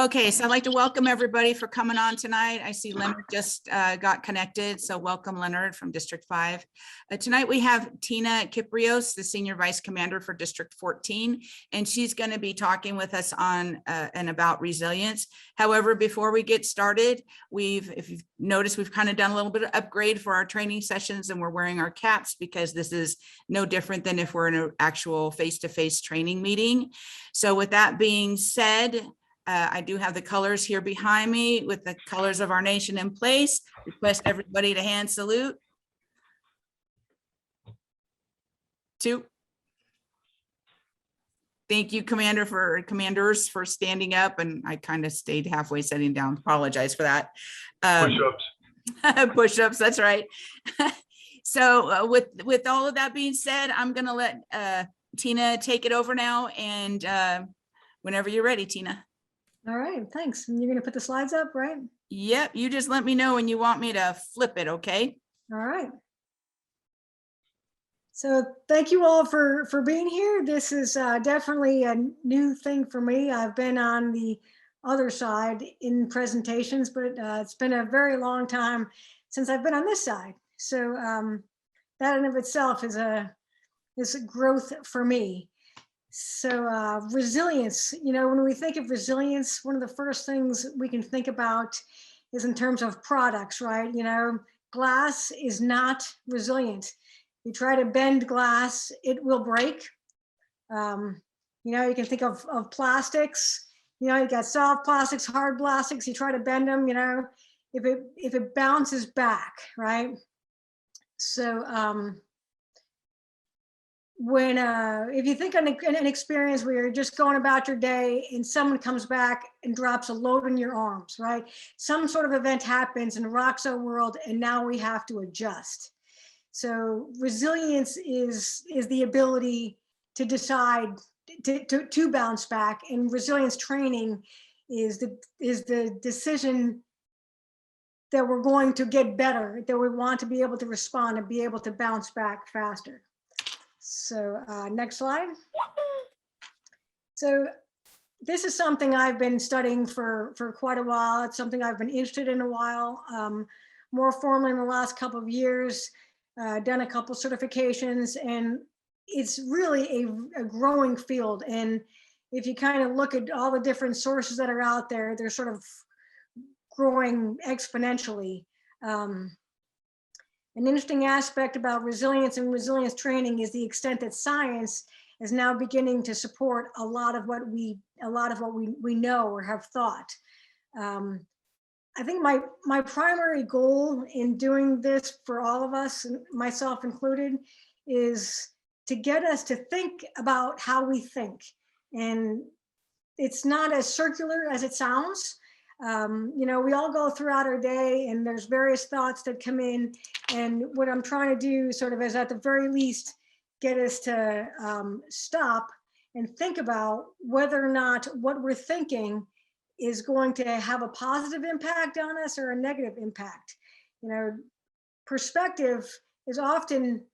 Okay, so I'd like to welcome everybody for coming on tonight. I see Leonard just got connected, so welcome Leonard from District 5. Tonight we have Tina Kyrpios, the Senior Vice Commander for District 14, and she's going to be talking with us on and about resilience. However, before we get started, if you've noticed, we've kind of done a little bit of upgrade for our training sessions, and we're wearing our caps because this is no different than if we're in an actual face-to-face training meeting. So with that being said, I do have the colors here behind me with the colors of our nation in place. Request everybody to hand salute. 2. Thank you, commanders for standing up, and I kind of stayed halfway sitting down. Apologize for that. Push-ups. Push-ups, that's right. So with all of that being said, I'm going to let Tina take it over now, and whenever you're ready, Tina. All right, thanks. And you're going to put the slides up, right? Yep, you just let me know when you want me to flip it, okay? All right. So thank you all for being here. This is definitely a new thing for me. I've been on the other side in presentations, but it's been a very long time since I've been on this side. So that in of itself is a growth for me. So resilience, when we think of resilience, one of the first things we can think about is in terms of products, right? Glass is not resilient. You try to bend glass, it will break. You can think of plastics, you got soft plastics, hard plastics, you try to bend them, if it bounces back, right? So, if you think on an experience where you're just going about your day and someone comes back and drops a load in your arms, right? Some sort of event happens and rocks our world, and now we have to adjust. So resilience is the ability to decide to bounce back, and resilience training is the decision that we're going to get better, that we want to be able to respond and be able to bounce back faster. So next slide. So this is something I've been studying for quite a while. It's something I've been interested in a while, more formally in the last couple of years, done a couple certifications, and it's really a growing field. And if you kind of look at all the different sources that are out there, they're sort of growing exponentially. An interesting aspect about resilience and resilience training is the extent that science is now beginning to support a lot of what we know or have thought. I think my primary goal in doing this for all of us, myself included, is to get us to think about how we think. And it's not as circular as it sounds. We all go throughout our day and there's various thoughts that come in, and what I'm trying to do sort of is at the very least get us to stop and think about whether or not what we're thinking is going to have a positive impact on us or a negative impact. Perspective is often,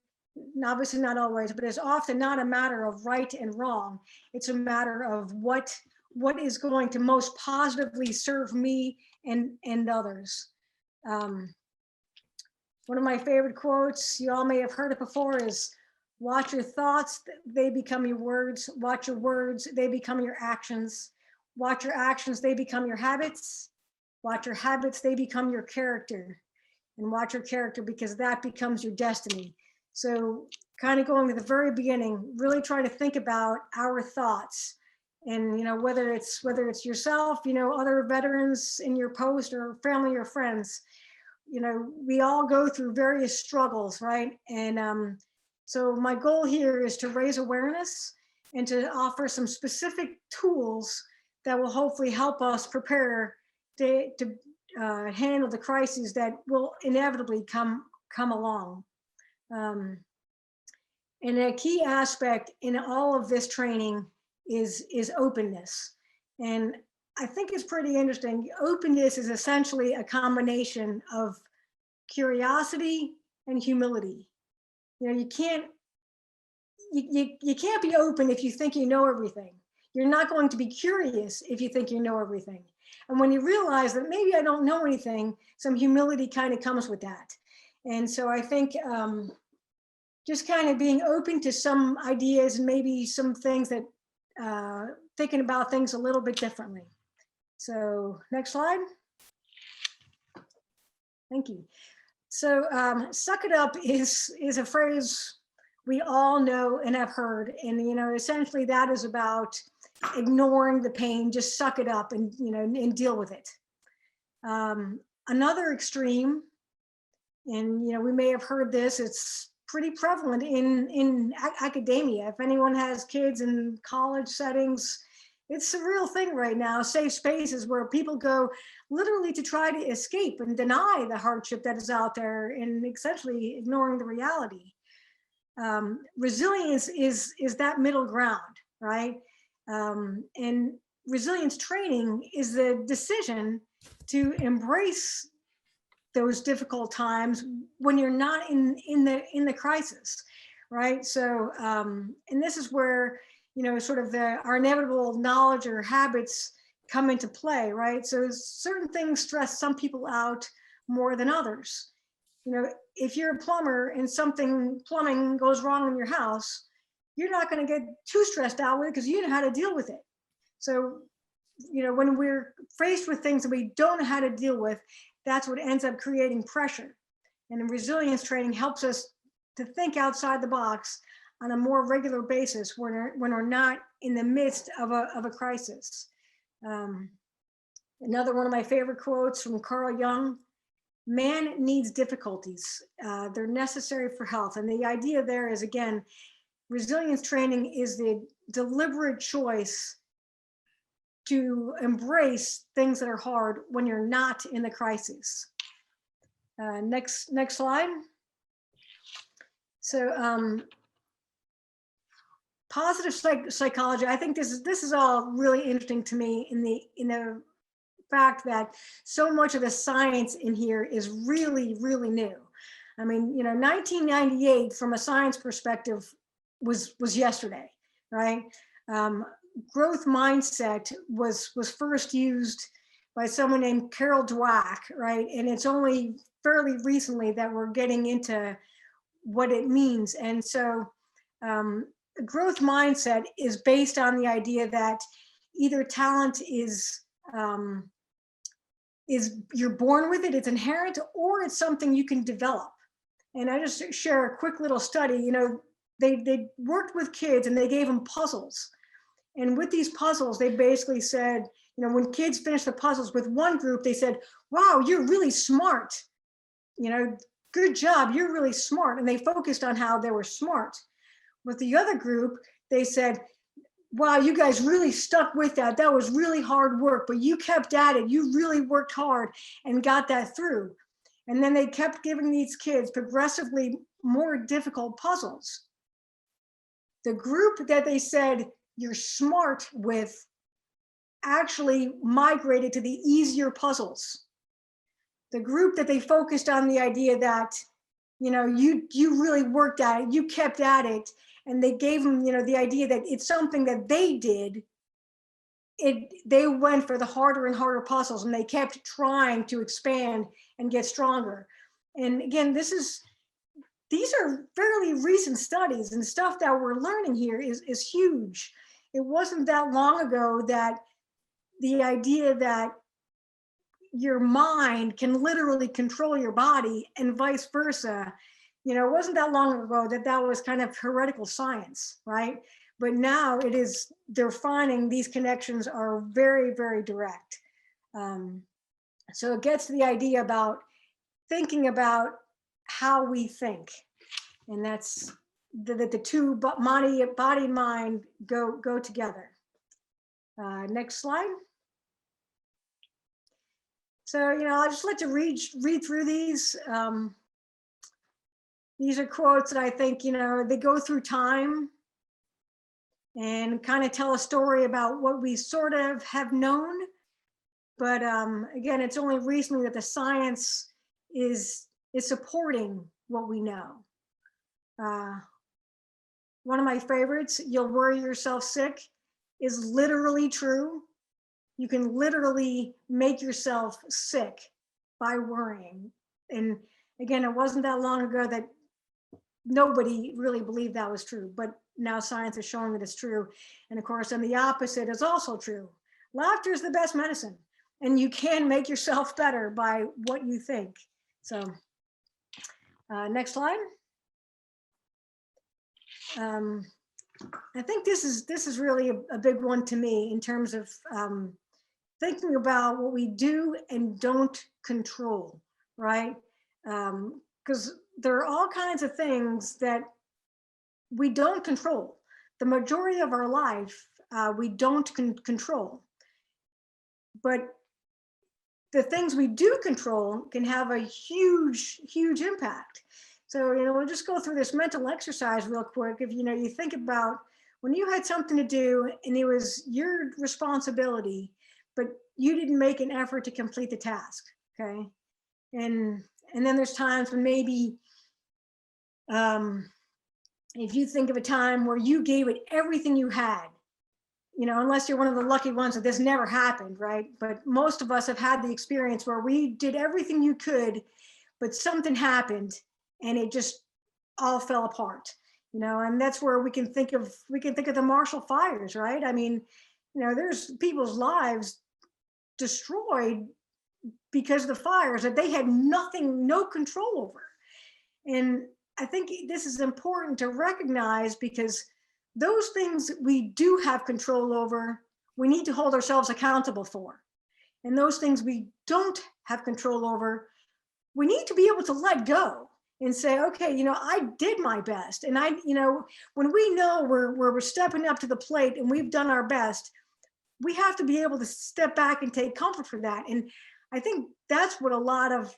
obviously not always, but it's often not a matter of right and wrong. It's a matter of what is going to most positively serve me and others. One of my favorite quotes, you all may have heard it before, is watch your thoughts, they become your words. Watch your words, they become your actions. Watch your actions, they become your habits. Watch your habits, they become your character. And watch your character, because that becomes your destiny. So kind of going to the very beginning, really trying to think about our thoughts. And whether it's yourself, other veterans in your post, or family or friends, we all go through various struggles, right? And so my goal here is to raise awareness and to offer some specific tools that will hopefully help us prepare to handle the crises that will inevitably come along. And a key aspect in all of this training is openness. And I think it's pretty interesting. Openness is essentially a combination of curiosity and humility. You can't be open if you think you know everything. You're not going to be curious if you think you know everything. And when you realize that maybe I don't know anything, some humility kind of comes with that. And so I think just kind of being open to some ideas and maybe some things that thinking about things a little bit differently. So next slide. Thank you. So suck it up is a phrase we all know and have heard. And, you know, essentially that is about ignoring the pain, just suck it up and, you know, and deal with it. Another extreme, and, you know, we may have heard this, it's pretty prevalent in academia. If anyone has kids in college settings, it's a real thing right now, safe spaces where people go literally to try to escape and deny the hardship that is out there and essentially ignoring the reality. Resilience is that middle ground, right? And resilience training is the decision to embrace those difficult times when you're not in the crisis, right? So, and this is where, you know, sort of our inevitable knowledge or habits come into play, right? So certain things stress some people out more than others. You know, if you're a plumber and plumbing goes wrong in your house, you're not going to get too stressed out with it because you know how to deal with it. So, you know, when we're faced with things that we don't know how to deal with, that's what ends up creating pressure. And resilience training helps us to think outside the box on a more regular basis when we're not in the midst of a crisis. Another one of my favorite quotes from Carl Jung: man needs difficulties. They're necessary for health. And the idea there is, again, resilience training is the deliberate choice to embrace things that are hard when you're not in the crisis. Next slide. So positive psychology, I think this is all really interesting to me in the fact that so much of the science in here is really, really new. I mean, you know, 1998 from a science perspective was yesterday, right? Growth mindset was first used by someone named Carol Dweck, right? And it's only fairly recently that we're getting into what it means. And so growth mindset is based on the idea that either talent is you're born with it, it's inherent, or it's something you can develop. And I just share a quick little study. You know, they worked with kids and they gave them puzzles. And with these puzzles, they basically said, you know, when kids finished the puzzles with one group, they said, wow, you're really smart. You know, good job, you're really smart. And they focused on how they were smart. With the other group, they said, wow, you guys really stuck with that. That was really hard work, but you kept at it. You really worked hard and got that through. And then they kept giving these kids progressively more difficult puzzles. The group that they said you're smart with actually migrated to the easier puzzles. The group that they focused on the idea that, you know, you really worked at it, you kept at it, and they gave them, you know, the idea that it's something that they did, they went for the harder and harder puzzles, and they kept trying to expand and get stronger. And again, these are fairly recent studies, and stuff that we're learning here is huge. It wasn't that long ago that the idea that your mind can literally control your body and vice versa, you know, it wasn't that long ago that was kind of heretical science, right? But now they're finding these connections are very, very direct. So it gets to the idea about thinking about how we think. And that's the two, body and mind go together. Next slide. So, you know, I'll just let you read through these. These are quotes that I think, you know, they go through time and kind of tell a story about what we sort of have known. But again, it's only recently that the science is supporting what we know. One of my favorites, you'll worry yourself sick. is literally true. You can literally make yourself sick by worrying. And again, it wasn't that long ago that nobody really believed that was true, but now science is showing that it's true. And of course, and the opposite is also true. Laughter is the best medicine, and you can make yourself better by what you think. So next slide. I think this is really a big one to me in terms of thinking about what we do and don't control, right? Because there are all kinds of things that we don't control. The majority of our life, we don't control. But the things we do control can have a huge, huge impact. So, we'll just go through this mental exercise real quick. If, you think about when you had something to do and it was your responsibility, but you didn't make an effort to complete the task, okay? And then there's times when maybe, if you think of a time where you gave it everything you had, unless you're one of the lucky ones that this never happened, right? But most of us have had the experience where we did everything you could, but something happened and it just all fell apart, and that's where we can think of the Marshall fires, right? I mean, there's people's lives destroyed because of the fires that they had no control over. And I think this is important to recognize, because those things we do have control over, we need to hold ourselves accountable for. And those things we don't have control over, we need to be able to let go and say, okay, I did my best. And when we know we're stepping up to the plate and we've done our best, we have to be able to step back and take comfort for that. And I think that's what a lot of,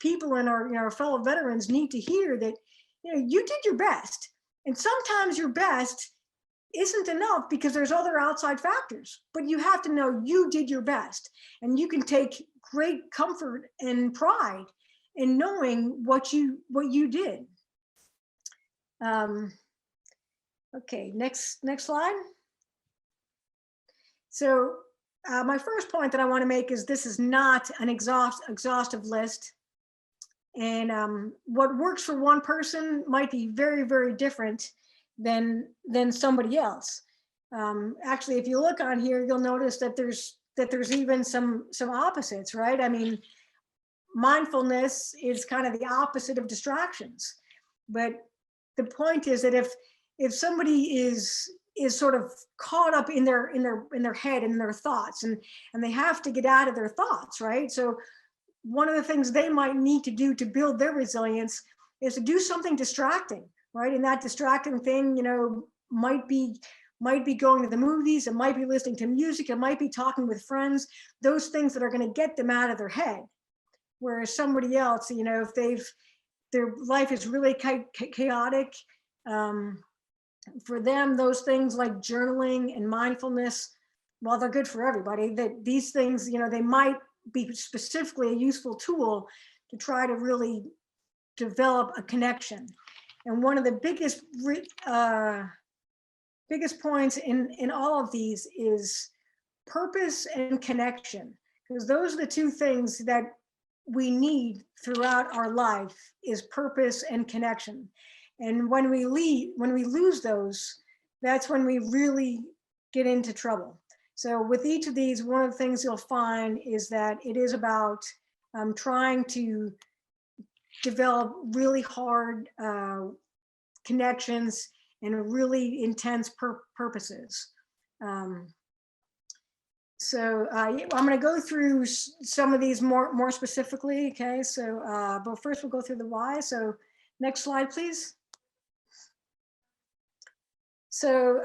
people in our fellow veterans need to hear, that, you did your best. And sometimes your best isn't enough because there's other outside factors, but you have to know you did your best, and you can take great comfort and pride in knowing what you did. Okay, next slide. So my first point that I want to make is this is not an exhaustive list. And what works for one person might be very, very different than somebody else. Actually, if you look on here, you'll notice that there's even some opposites, right? I mean, mindfulness is kind of the opposite of distractions. But the point is that if somebody is sort of caught up in their head and in their thoughts, and they have to get out of their thoughts, right? So one of the things they might need to do to build their resilience is to do something distracting, right? And that distracting thing, might be going to the movies, it might be listening to music, it might be talking with friends, those things that are going to get them out of their head. Whereas somebody else, if their life is really chaotic, for them, those things like journaling and mindfulness, while they're good for everybody, that these things, they might be specifically a useful tool to try to really develop a connection. And one of the biggest points in all of these is purpose and connection, because those are the two things that we need throughout our life, is purpose and connection. And when we lose those, that's when we really get into trouble. So with each of these, one of the things you'll find is that it is about trying to develop really hard connections and really intense purposes. So I'm going to go through some of these more specifically. Okay, so but first we'll go through the why. So next slide, please. So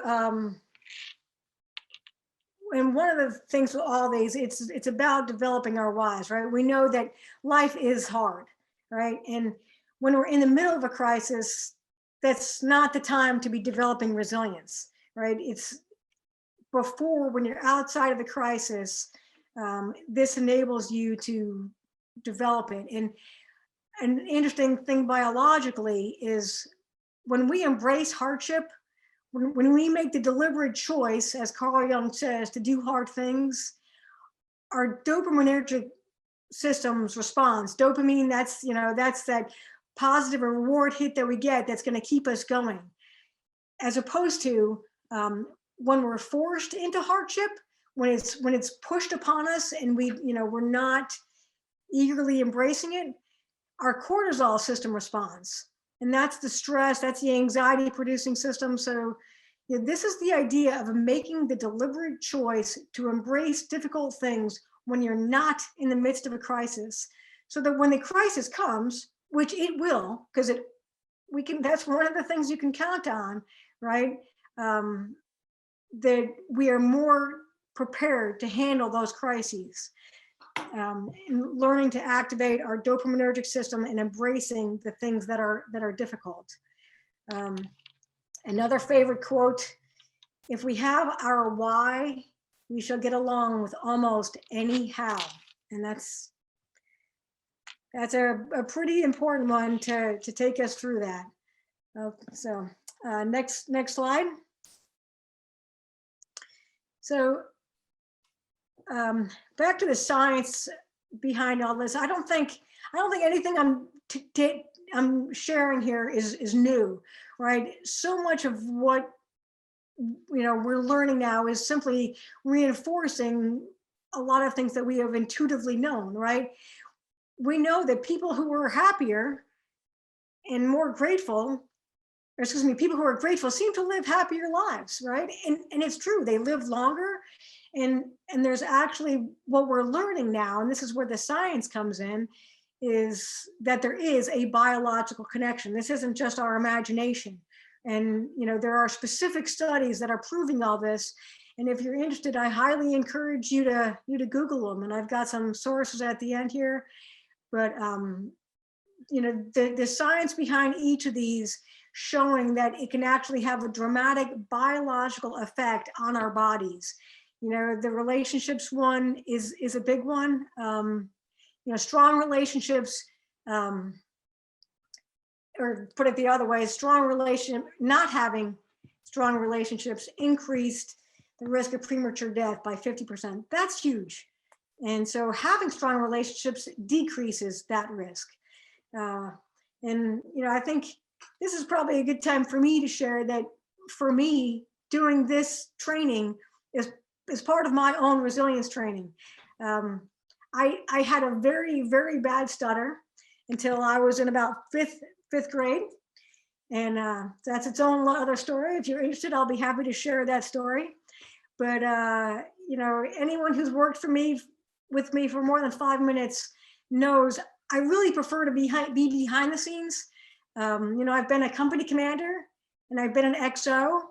and one of the things with all these, it's about developing our whys, right? We know that life is hard, right? And when we're in the middle of a crisis, that's not the time to be developing resilience, right? It's before, when you're outside of the crisis, this enables you to develop it. And an interesting thing biologically is when we embrace hardship, when we make the deliberate choice, as Carl Jung says, to do hard things, our dopaminergic systems responds. Dopamine, that's, that's that positive reward hit that we get that's going to keep us going. As opposed to when we're forced into hardship, when it's pushed upon us and we're not eagerly embracing it, our cortisol system responds. And that's the stress, that's the anxiety producing system. So this is the idea of making the deliberate choice to embrace difficult things when you're not in the midst of a crisis. So that when the crisis comes, which it will, because that's one of the things you can count on, right? That we are more prepared to handle those crises. Learning to activate our dopaminergic system and embracing the things that are difficult. Another favorite quote: "If we have our why, we shall get along with almost any how." And that's a pretty important one to take us through that. So next slide. So back to the science behind all this. I don't think anything I'm sharing here is new, right? So much of what we're learning now is simply reinforcing a lot of things that we have intuitively known, right? We know that people who are happier and more grateful, or excuse me, people who are grateful seem to live happier lives, right? And it's true, they live longer. And there's actually, what we're learning now, and this is where the science comes in, is that there is a biological connection. This isn't just our imagination. And there are specific studies that are proving all this. And if you're interested, I highly encourage you to Google them. And I've got some sources at the end here. But the science behind each of these showing that it can actually have a dramatic biological effect on our bodies. The relationships one is a big one. Strong relationships, or put it the other way, not having strong relationships increased the risk of premature death by 50%. That's huge. And so having strong relationships decreases that risk. And I think this is probably a good time for me to share that for me, doing this training is part of my own resilience training. I had a very, very bad stutter until I was in about fifth grade. And that's its own other story. If you're interested, I'll be happy to share that story. But anyone who's worked with me for more than 5 minutes knows I really prefer to be behind the scenes. I've been a company commander and I've been an XO.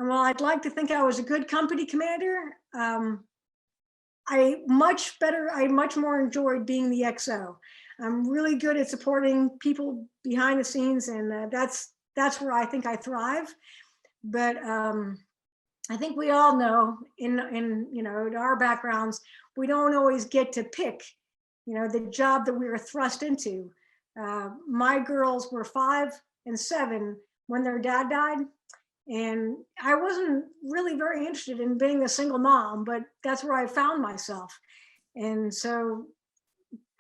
And while I'd like to think I was a good company commander, I much more enjoyed being the XO. I'm really good at supporting people behind the scenes, and that's where I think I thrive. But I think we all know in our backgrounds, we don't always get to pick, the job that we were thrust into. My girls were 5 and 7 when their dad died. And I wasn't really very interested in being a single mom, but that's where I found myself. And so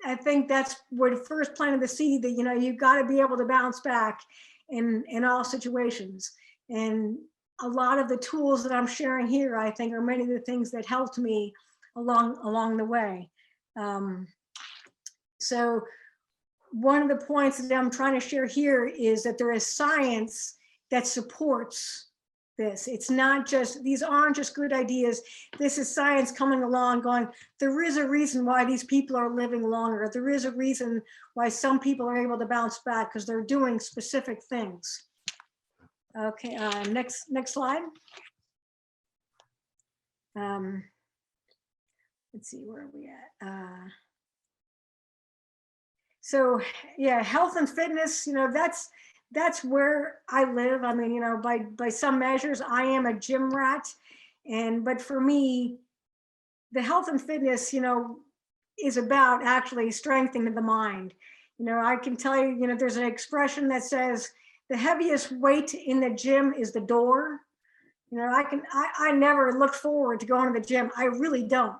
I think that's what first planted the seed that, you've got to be able to bounce back in all situations. And a lot of the tools that I'm sharing here, I think, are many of the things that helped me along the way. So one of the points that I'm trying to share here is that there is science that supports this. It's not just, these aren't just good ideas. This is science coming along going, there is a reason why these people are living longer. There is a reason why some people are able to bounce back because they're doing specific things. Okay, next slide. Let's see, where are we at? So yeah, health and fitness, that's where I live. I mean, by some measures, I am a gym rat. But for me, the health and fitness, is about actually strengthening the mind. I can tell you, there's an expression that says the heaviest weight in the gym is the door You know, I never look forward to going to the gym. I really don't,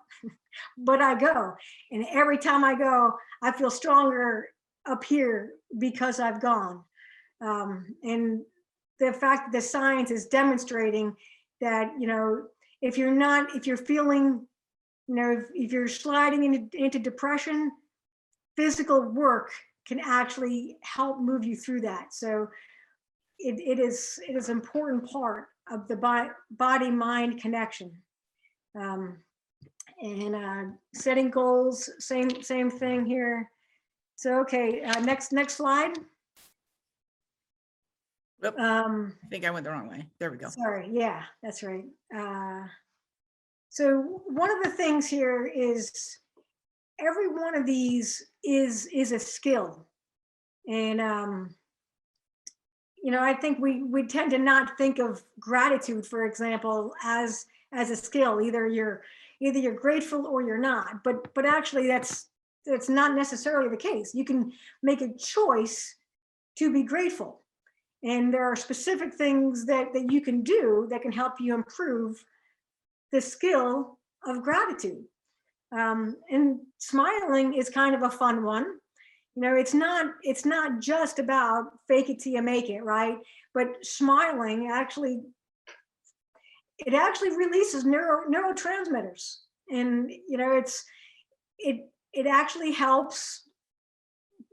but I go. And every time I go, I feel stronger up here because I've gone. And the fact that the science is demonstrating that, you know, if you're feeling, you know, if you're sliding into depression, physical work can actually help move you through that. So it is an important part of the body-mind connection. And setting goals, same thing here. So, okay, next slide. Oop, I think I went the wrong way. There we go. Sorry, yeah, that's right. So one of the things here is every one of these is a skill. And you know, I think we tend to not think of gratitude, for example, as a skill. Either you're grateful or you're not. But actually, that's not necessarily the case. You can make a choice to be grateful, and there are specific things that you can do that can help you improve the skill of gratitude. And smiling is kind of a fun one. You know, it's not just about fake it till you make it, right? But smiling actually releases neurotransmitters, and you know, it actually helps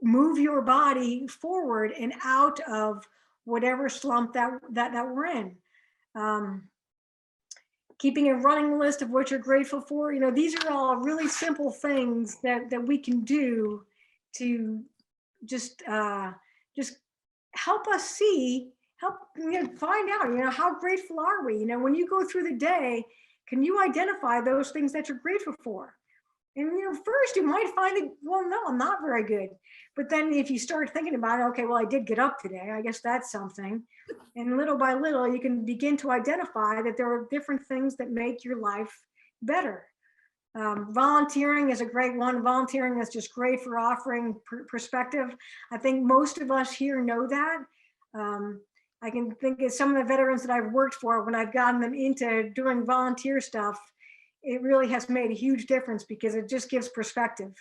move your body forward and out of whatever slump that we're in. Keeping a running list of what you're grateful for. You know, these are all really simple things that we can do to just help us find out, you know, how grateful are we? You know, when you go through the day, can you identify those things that you're grateful for? And, you know, first you might find that, well, no, I'm not very good. But then if you start thinking about it, okay, well, I did get up today. I guess that's something. And little by little, you can begin to identify that there are different things that make your life better. Volunteering is a great one. Volunteering is just great for offering perspective. I think most of us here know that. I can think of some of the veterans that I've worked for when I've gotten them into doing volunteer stuff. It really has made a huge difference because it just gives perspective.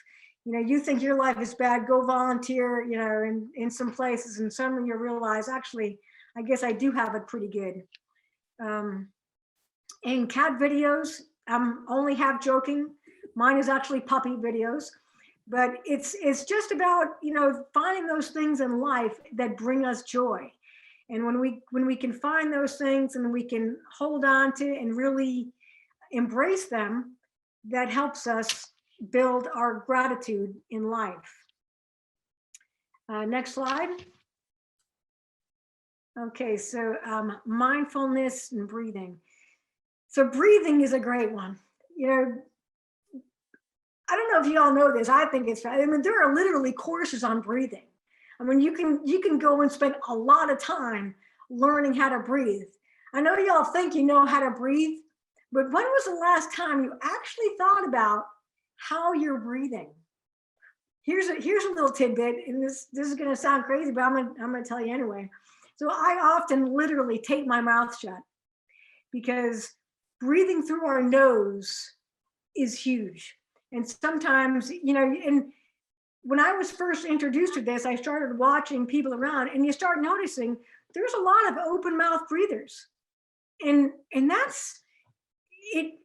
You know, you think your life is bad, go volunteer, you know, in some places, and suddenly you realize, actually, I guess I do have it pretty good. In cat videos, I'm only half joking. Mine is actually puppy videos, but it's just about, you know, finding those things in life that bring us joy. And when we can find those things and we can hold on to and really embrace them, that helps us build our gratitude in life. Next slide. Okay, so mindfulness and breathing. So breathing is a great one. You know, I don't know if you all know this. I think it's, I mean, there are literally courses on breathing. I mean, you can go and spend a lot of time learning how to breathe. I know y'all think you know how to breathe, but when was the last time you actually thought about how you're breathing? Here's a little tidbit, and this is going to sound crazy, but I'm going to tell you anyway. So I often literally tape my mouth shut because breathing through our nose is huge. And sometimes, you know, and when I was first introduced to this, I started watching people around, and you start noticing there's a lot of open mouth breathers. And that's it.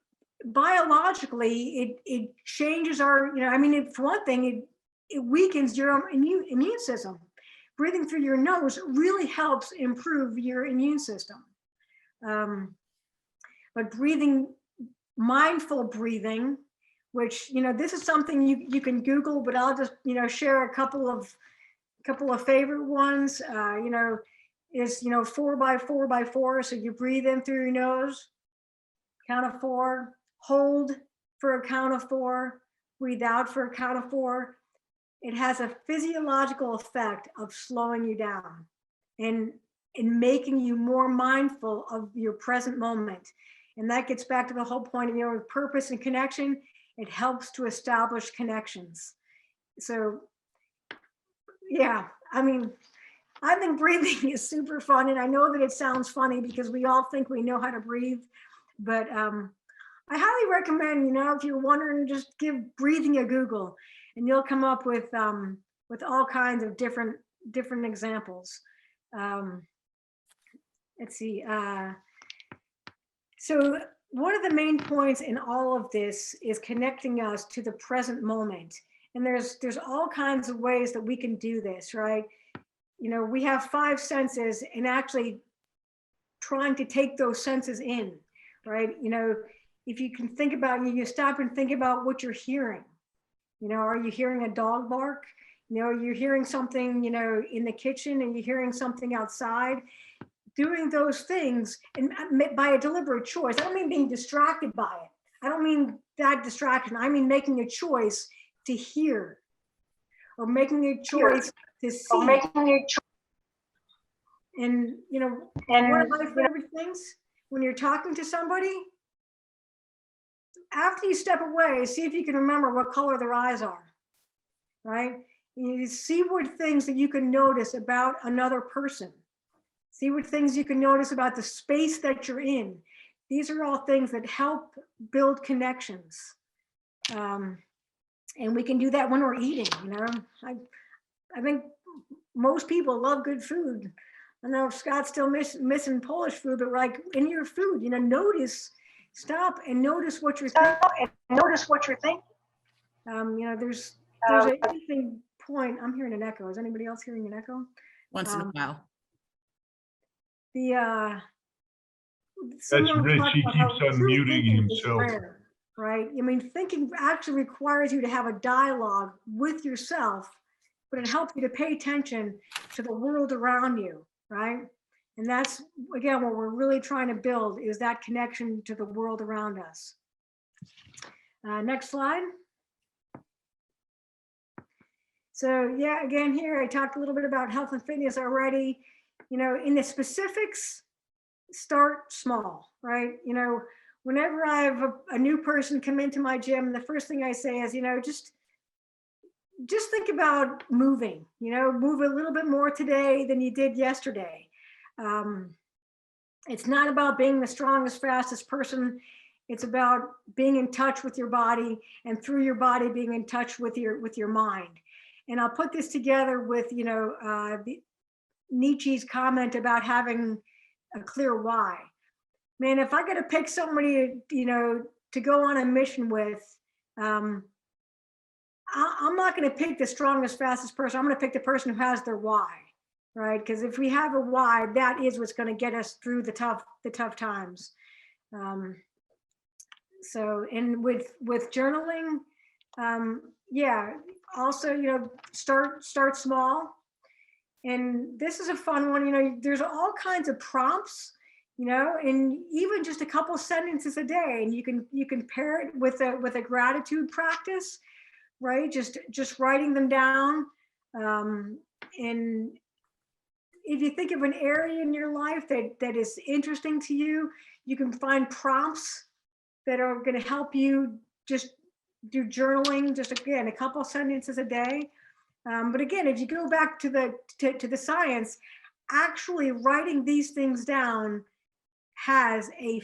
Biologically, it changes our, you know, I mean, for one thing, it weakens your immune system. Breathing through your nose really helps improve your immune system. But mindful breathing, which, you know, this is something you can Google, but I'll just, you know, share a couple of favorite ones. You know, is, you know, 4 by 4 by 4. So you breathe in through your nose, count of 4, hold for a count of 4, breathe out for a count of 4. It has a physiological effect of slowing you down and making you more mindful of your present moment. And that gets back to the whole point of, you know, purpose and connection. It helps to establish connections. So, yeah, I mean, I think breathing is super fun, and I know that it sounds funny because we all think we know how to breathe, but I highly recommend, if you're wondering, just give breathing a Google, and you'll come up with all kinds of different examples. Let's see. So one of the main points in all of this is connecting us to the present moment, and there's all kinds of ways that we can do this, right? We have 5 senses, and actually trying to take those senses in, right? If you can think about, you stop and think about what you're hearing. Are you hearing a dog bark? You're hearing something, in the kitchen, and you're hearing something outside. Doing those things, and by a deliberate choice. I don't mean being distracted by it. I don't mean that distraction. I mean making a choice to hear, or making a choice to see. And one of my favorite things, when you're talking to somebody, after you step away, see if you can remember what color their eyes are, right? You see what things that you can notice about another person. See what things you can notice about the space that you're in. These are all things that help build connections. And we can do that when we're eating, I think most people love good food. I know Scott's still missing Polish food, but like in your food, stop and notice what you're thinking. There's an interesting point. I'm hearing an echo. Is anybody else hearing an echo? Once in a while. That's Rich. He keeps unmuting himself. Right? Thinking actually requires you to have a dialogue with yourself, but it helps you to pay attention to the world around you, right? And that's, again, what we're really trying to build, is that connection to the world around us. Next slide. So yeah, again, here I talked a little bit about health and fitness already. In the specifics, start small, right? Whenever I have a new person come into my gym, the first thing I say is, just think about moving, move a little bit more today than you did yesterday. It's not about being the strongest, fastest person. It's about being in touch with your body, and through your body being in touch with your mind. And I'll put this together with, Nietzsche's comment about having a clear why. Man, if I got to pick somebody, to go on a mission with, I'm not going to pick the strongest, fastest person. I'm going to pick the person who has their why, right? Because if we have a why, that is what's going to get us through the tough times. So, and with journaling, yeah, also, start small. And this is a fun one. There's all kinds of prompts, and even just a couple sentences a day, and you can pair it with a gratitude practice, right? Just writing them down. And if you think of an area in your life that is interesting to you, you can find prompts that are going to help you just do journaling, just again, a couple sentences a day. But again, if you go back to the science, actually writing these things down has a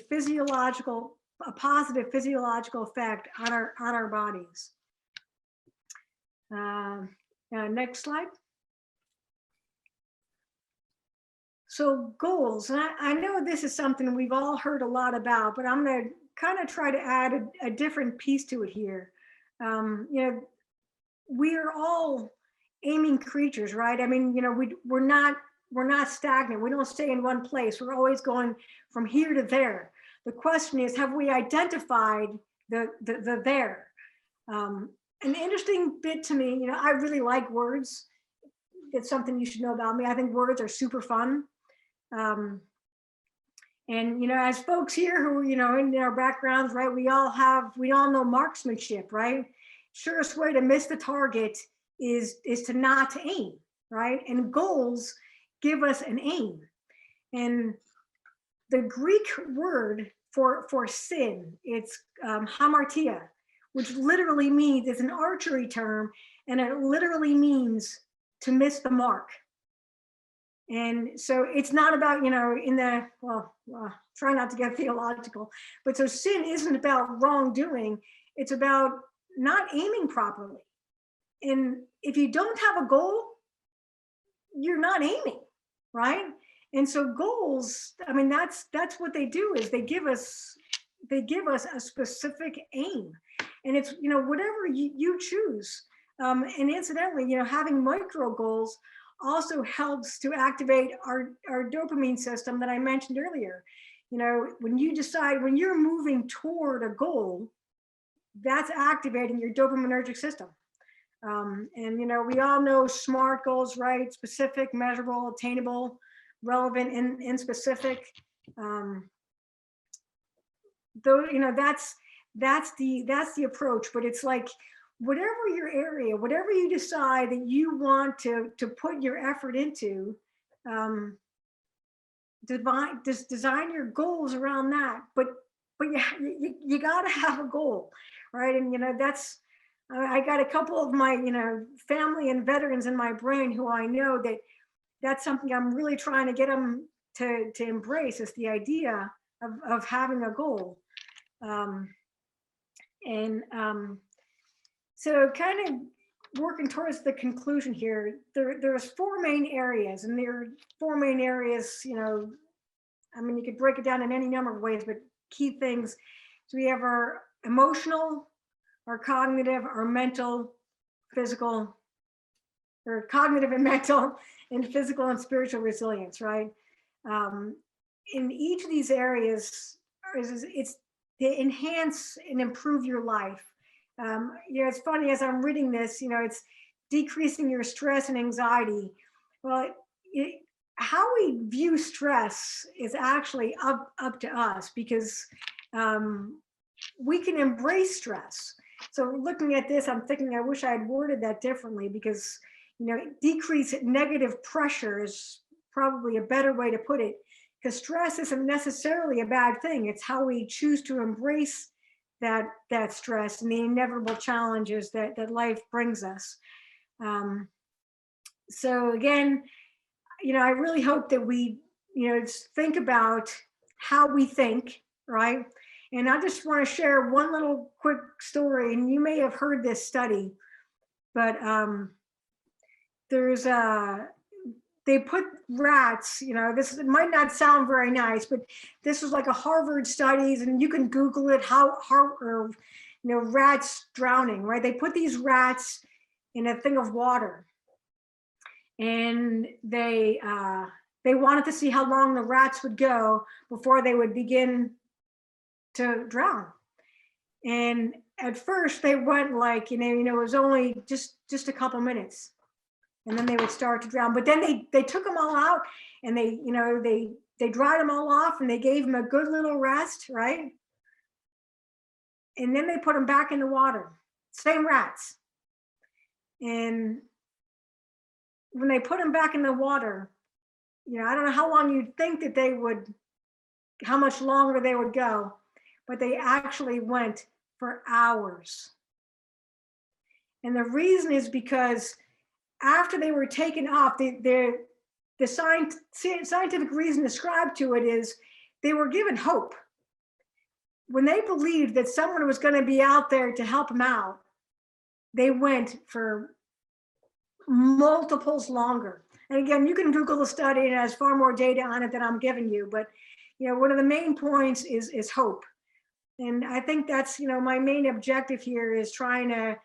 positive physiological effect on our bodies. Next slide. So goals, and I know this is something we've all heard a lot about, but I'm going to kind of try to add a different piece to it here. We are all aiming creatures, right? We're not stagnant. We don't stay in one place. We're always going from here to there. The question is, have we identified the there? An interesting bit to me, I really like words. It's something you should know about me. I think words are super fun. And as folks here who, in our backgrounds, right, we all know marksmanship, right? Surest way to miss the target is to not aim, right? And goals give us an aim. And the Greek word for sin, it's hamartia, which literally means, it's an archery term, and it literally means to miss the mark. And so it's not about, try not to get theological, but so sin isn't about wrongdoing. It's about not aiming properly. And if you don't have a goal, you're not aiming, right? And so goals, I mean, that's what they do, is they give us a specific aim. And it's, whatever you choose. And incidentally, having micro goals also helps to activate our dopamine system that I mentioned earlier. When you're moving toward a goal, that's activating your dopaminergic system. And we all know SMART goals, right? Specific, measurable, attainable, relevant, and specific. Though, that's the approach. But it's like, whatever your area, whatever you decide that you want to put your effort into, design your goals around that. But you got to have a goal, right? And I got a couple of my family and veterans in my brain who I know that's something I'm really trying to get them to embrace, is the idea of having a goal. So kind of working towards the conclusion here, there's 4 main areas, and there are 4 main areas, I mean, you could break it down in any number of ways, but key things. So we have our emotional, our cognitive, our mental, physical, or cognitive and mental, and physical and spiritual resilience, right? In each of these areas, it's to enhance and improve your life. It's funny, as I'm reading this, it's decreasing your stress and anxiety. Well, how we view stress is actually up to us, because we can embrace stress. So looking at this, I'm thinking, I wish I had worded that differently, because decrease negative pressure is probably a better way to put it, because stress isn't necessarily a bad thing. It's how we choose to embrace that stress and the inevitable challenges that life brings us. So again, I really hope that we think about how we think, right? And I just want to share one little quick story, and you may have heard this study, but they put rats, this might not sound very nice, but this was like a Harvard studies, and you can Google it, rats drowning, right? They put these rats in a thing of water, and they wanted to see how long the rats would go before they would begin to drown. And at first they went like, it was only just a couple minutes, and then they would start to drown. But then they took them all out, and they dried them all off, and they gave them a good little rest, right? And then they put them back in the water, same rats. And when they put them back in the water, I don't know how long you'd think that how much longer they would go, but they actually went for hours. And the reason is because after they were taken off, the scientific reason ascribed to it is they were given hope. When they believed that someone was going to be out there to help them out, they went for multiples longer. And again, you can Google the study, and it has far more data on it than I'm giving you. But one of the main points is hope. And I think that's my main objective here, is trying to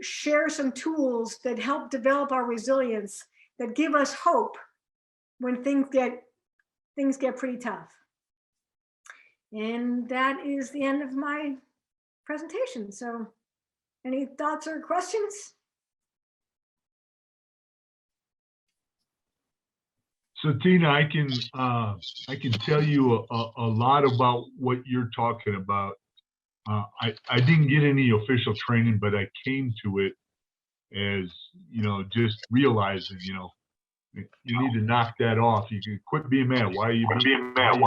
share some tools that help develop our resilience, that give us hope when things get pretty tough. And that is the end of my presentation. So any thoughts or questions? So Tina, I can tell you a lot about what you're talking about. I didn't get any official training, but I came to it as, just realizing, you need to knock that off. You can quit being mad. Why are you being mad?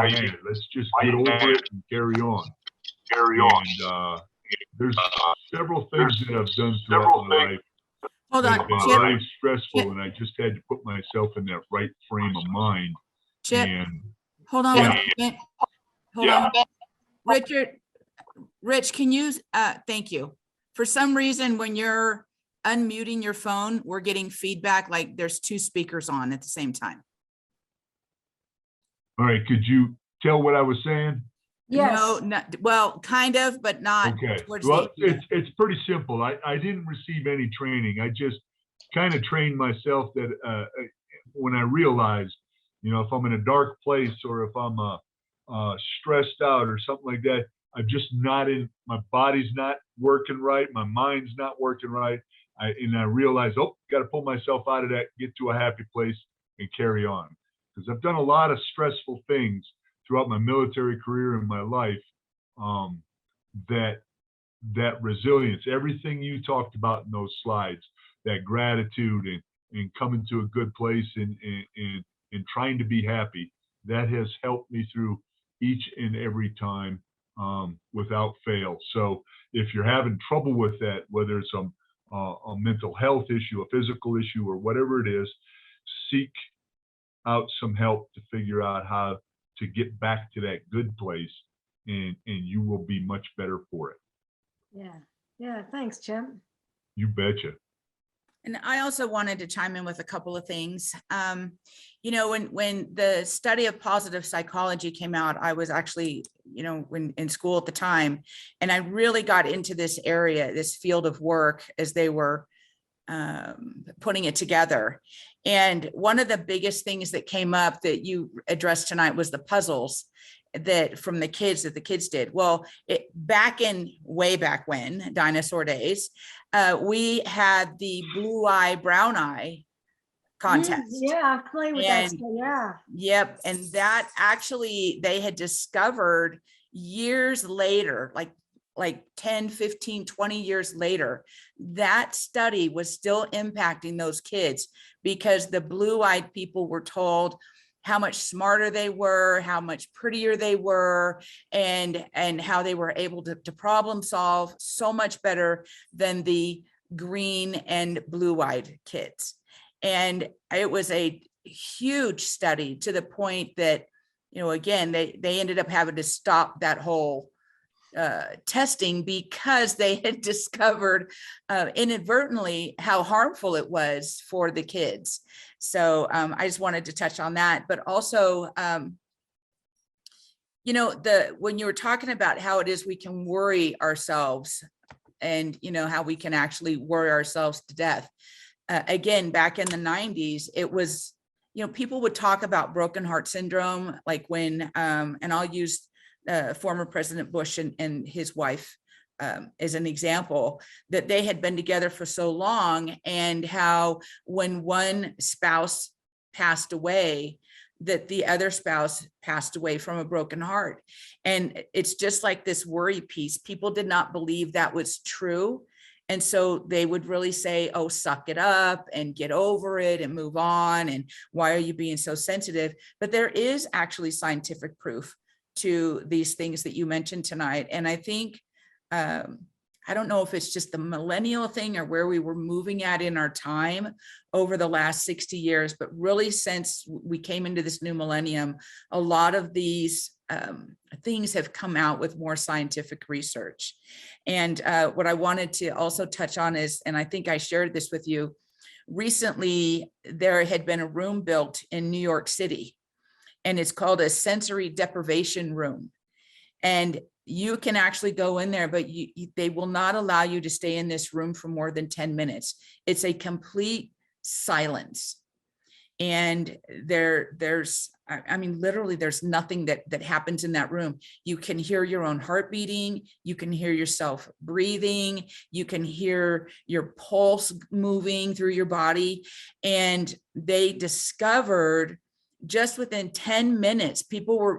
Let's just get over it and carry on. And there's several things that I've done throughout my life Hold but on, it's been Chip, very stressful, Chip. and I just had to put myself in that right frame of mind. Chip, And hold on Yeah. one second. Hold on. Richard, Rich, can you, thank you. For some reason, when you're unmuting your phone, we're getting feedback like there's two speakers on at the same time. all right, could you tell what I was saying? Yes. No, not, well, kind of, but not Okay, towards well, the end. it's pretty simple. I didn't receive any training. I just kind of trained myself that when I realized, if I'm in a dark place or if I'm stressed out or something like that, I'm just not in, my body's not working right, my mind's not working right. And I realized, got to pull myself out of that, get to a happy place and carry on. Because I've done a lot of stressful things throughout my military career and my life, that resilience, everything you talked about in those slides, that gratitude and coming to a good place and trying to be happy, that has helped me through each and every time without fail. So if you're having trouble with that, whether it's a mental health issue, a physical issue, or whatever it is, seek out some help to figure out how to get back to that good place, and you will be much better for it. Yeah, thanks, Chip. You betcha. And I also wanted to chime in with a couple of things. When the study of positive psychology came out, I was actually, when in school at the time, and I really got into this area, this field of work as they were putting it together. And one of the biggest things that came up that you addressed tonight was the puzzles that from the kids that the kids did. Well, way back when, dinosaur days, we had the blue eye, brown eye contest. Yeah, I've played with that. So yeah. Yep. And that actually, they had discovered years later, like 10, 15, 20 years later, that study was still impacting those kids because the blue-eyed people were told how much smarter they were, how much prettier they were, and how they were able to problem solve so much better than the green and blue-eyed kids. And it was a huge study to the point that, again, they ended up having to stop that whole testing because they had discovered inadvertently how harmful it was for the kids. So I just wanted to touch on that, but also, when you were talking about how it is we can worry ourselves and, how we can actually worry ourselves to death. Again, back in the 90s, it was, people would talk about broken heart syndrome, like when, and I'll use former President Bush and his wife as an example, that they had been together for so long, and how when one spouse passed away, that the other spouse passed away from a broken heart. And it's just like this worry piece. People did not believe that was true. And so they would really say, oh, suck it up and get over it and move on. And why are you being so sensitive? But there is actually scientific proof to these things that you mentioned tonight. And I think, I don't know if it's just the millennial thing or where we were moving at in our time over the last 60 years, but really since we came into this new millennium, a lot of these things have come out with more scientific research. And what I wanted to also touch on is, and I think I shared this with you, recently there had been a room built in New York City, and it's called a sensory deprivation room. And you can actually go in there, but they will not allow you to stay in this room for more than 10 minutes. It's a complete silence. And there's literally there's nothing that happens in that room. You can hear your own heart beating. You can hear yourself breathing. You can hear your pulse moving through your body. And they discovered just within 10 minutes,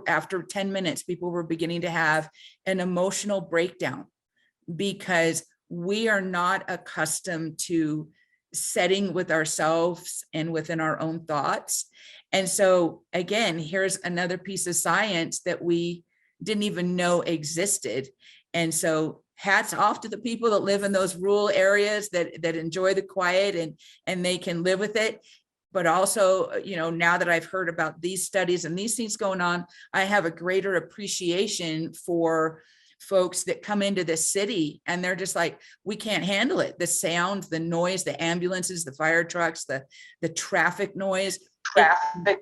after 10 minutes, people were beginning to have an emotional breakdown because we are not accustomed to setting with ourselves and within our own thoughts. And so again, here's another piece of science that we didn't even know existed. And so hats off to the people that live in those rural areas that enjoy the quiet and they can live with it. But also, you know, now that I've heard about these studies and these things going on, I have a greater appreciation for folks that come into this city and they're just like, we can't handle it. The sound, the noise, the ambulances, the fire trucks, the traffic noise, it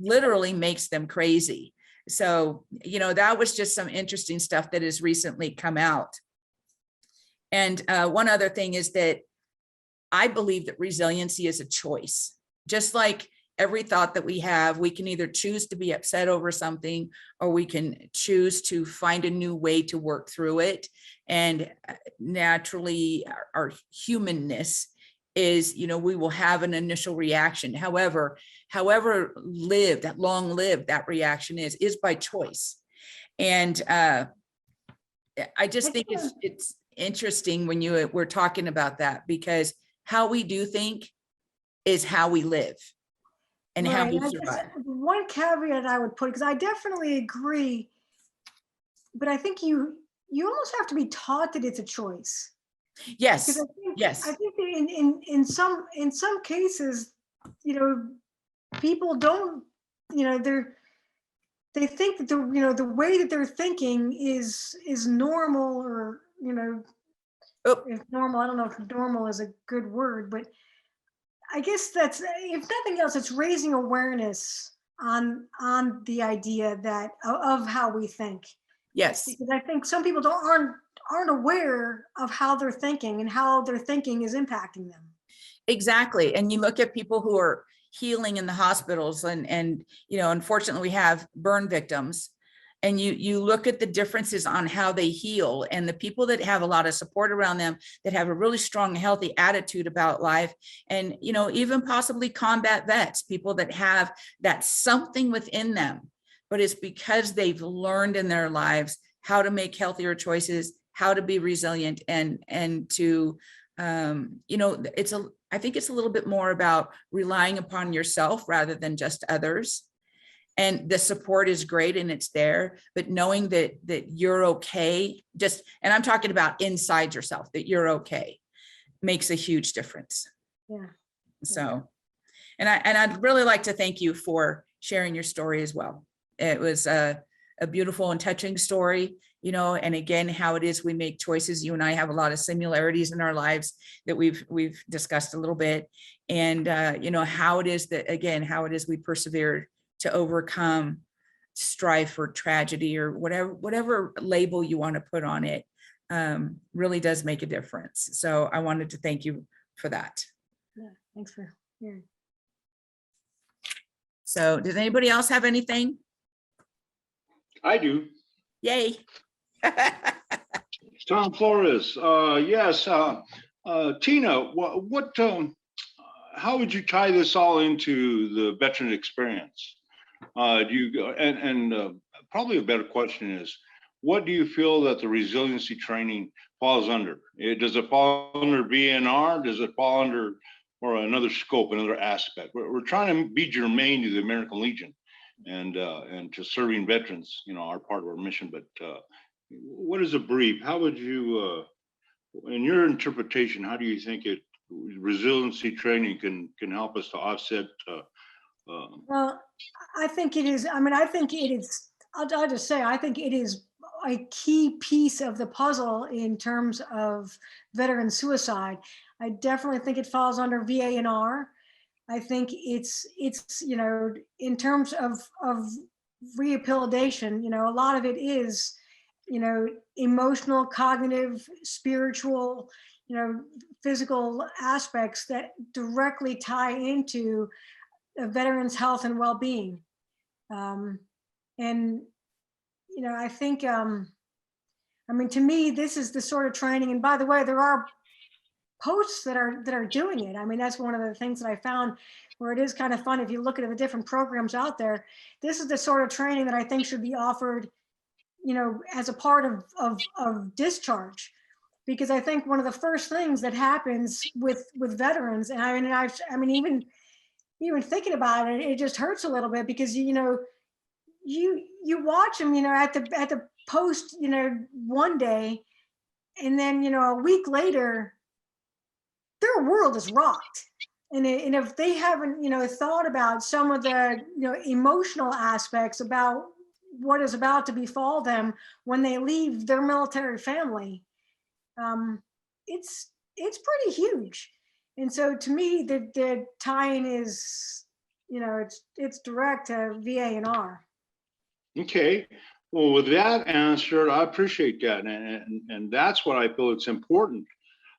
literally makes them crazy. So, you know, that was just some interesting stuff that has recently come out. And one other thing is that I believe that resiliency is a choice. Just like every thought that we have, we can either choose to be upset over something, or we can choose to find a new way to work through it. And naturally, our humanness is, you know, we will have an initial reaction. However long-lived that reaction is by choice. And I just think it's interesting when we're talking about that, because how we do think is how we live and how we survive. One caveat I would put, because I definitely agree, but I think you almost have to be taught that it's a choice. Yes. I think in some cases, you know, people don't, you know, they think that the way that they're thinking is normal, or, you know, if normal, I don't know if normal is a good word, but I guess that's, if nothing else, it's raising awareness on the idea that of how we think. Yes. Because I think some people aren't aware of how they're thinking and how their thinking is impacting them. Exactly. And you look at people who are healing in the hospitals and you know, unfortunately we have burn victims, and you look at the differences on how they heal, and the people that have a lot of support around them, that have a really strong, healthy attitude about life, and, you know, even possibly combat vets, people that have that something within them, but it's because they've learned in their lives how to make healthier choices, how to be resilient, and to, you know, I think it's a little bit more about relying upon yourself rather than just others. And the support is great and it's there, but knowing that you're okay, and I'm talking about inside yourself, that you're okay, makes a huge difference. Yeah. So, and I'd really like to thank you for sharing your story as well. It was a beautiful and touching story, you know, and again, how it is we make choices. You and I have a lot of similarities in our lives that we've discussed a little bit, and you know, how it is we persevered to overcome strife or tragedy or whatever label you want to put on it, really does make a difference. So I wanted to thank you for that. Yeah, thanks for hearing. So does anybody else have anything? I do. Yay. Tom Flores. Yes. Tina, how would you tie this all into the veteran experience? Probably a better question is, what do you feel that the resiliency training falls under? Does it fall under VNR? Does it fall under, or another scope, another aspect? We're trying to be germane to the American Legion and to serving veterans, you know, our part of our mission. But what is a brief? How would you, in your interpretation, how do you think resiliency training can help us to offset? Well, I think it is. I mean, I think it is. I'll just say, I think it is a key piece of the puzzle in terms of veteran suicide. I definitely think it falls under VANR. I think it's you know, in terms of rehabilitation, you know, a lot of it is, you know, emotional, cognitive, spiritual, you know, physical aspects that directly tie into a veteran's health and well-being. And, you know, I think, I mean, to me, this is the sort of training, and by the way, there are posts that are doing it. I mean, that's one of the things that I found where it is kind of fun. If you look at the different programs out there, this is the sort of training that I think should be offered, you know, as a part of discharge. Because I think one of the first things that happens with veterans, and I mean, even thinking about it, it just hurts a little bit, because, you know, you watch them, you know, at the post, you know, one day, And then, a week later, their world is rocked. And if they haven't, thought about some of the, emotional aspects about what is about to befall them when they leave their military family, it's pretty huge. And so to me, the tie-in is, it's direct to VA&R. Okay. Well, with that answer, I appreciate that. And that's what I feel it's important.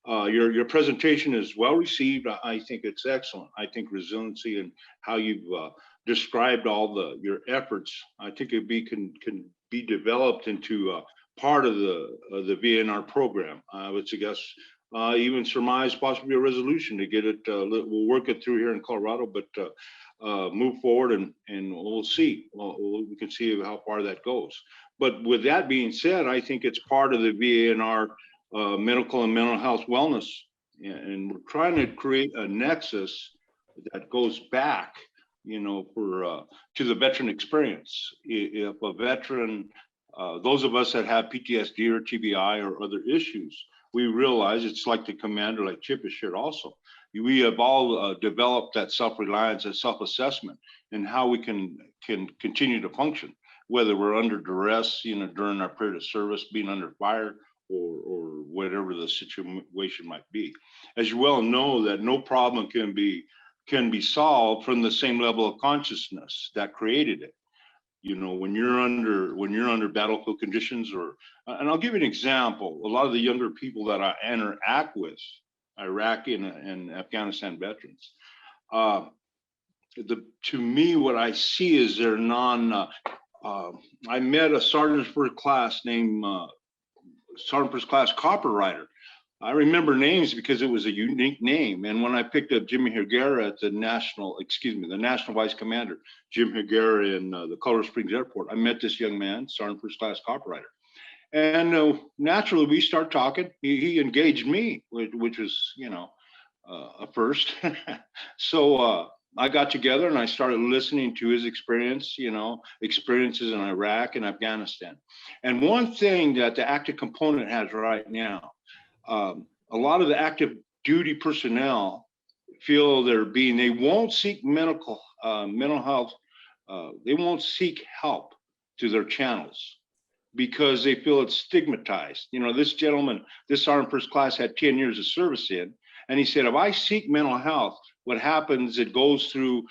Your presentation is well received. I think it's excellent. I think resiliency and how you've described all your efforts, I think it can be developed into part of the VNR program. I would suggest even surmise possibly a resolution to get it. We'll work it through here in Colorado, but move forward and we'll see. We can see how far that goes. But with that being said, I think it's part of the VNR medical and mental health wellness. And we're trying to create a nexus that goes back, to the veteran experience. If a veteran, those of us that have PTSD or TBI or other issues, we realize it's like the commander, like Chip has shared also. We have all developed that self-reliance and self-assessment and how we can continue to function, whether we're under duress, during our period of service, being under fire, or whatever the situation might be. As you well know, that no problem can be solved from the same level of consciousness that created it. When you're under battlefield conditions, and I'll give you an example. A lot of the younger people that I interact with, Iraqi and Afghanistan veterans, to me, what I see is they're I met a sergeant first class named Sergeant First Class Copywriter. I remember names because it was a unique name. And when I picked up Jimmy Higuera at the National Vice Commander, Jim Higuera in the Colorado Springs Airport, I met this young man, Sergeant First Class Copywriter. And naturally, we start talking. He engaged me, which was, a first. So I got together and I started listening to his experiences in Iraq and Afghanistan. And one thing that the active component has right now, a lot of the active duty personnel feel they won't seek mental health, they won't seek help to their channels because they feel it's stigmatized. This gentleman, this Sergeant First Class had 10 years of service in, and he said, if I seek mental health, what happens, it goes through,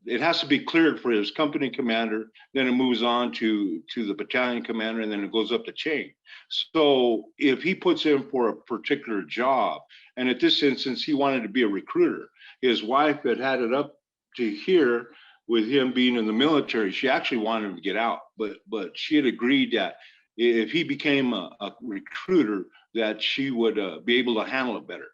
it has to be cleared for his company commander, then it moves on to the battalion commander, and then it goes up the chain. So if he puts in for a particular job, and at this instance, he wanted to be a recruiter, his wife had it up to here with him being in the military. She actually wanted him to get out, but she had agreed that if he became a recruiter, that she would be able to handle it better.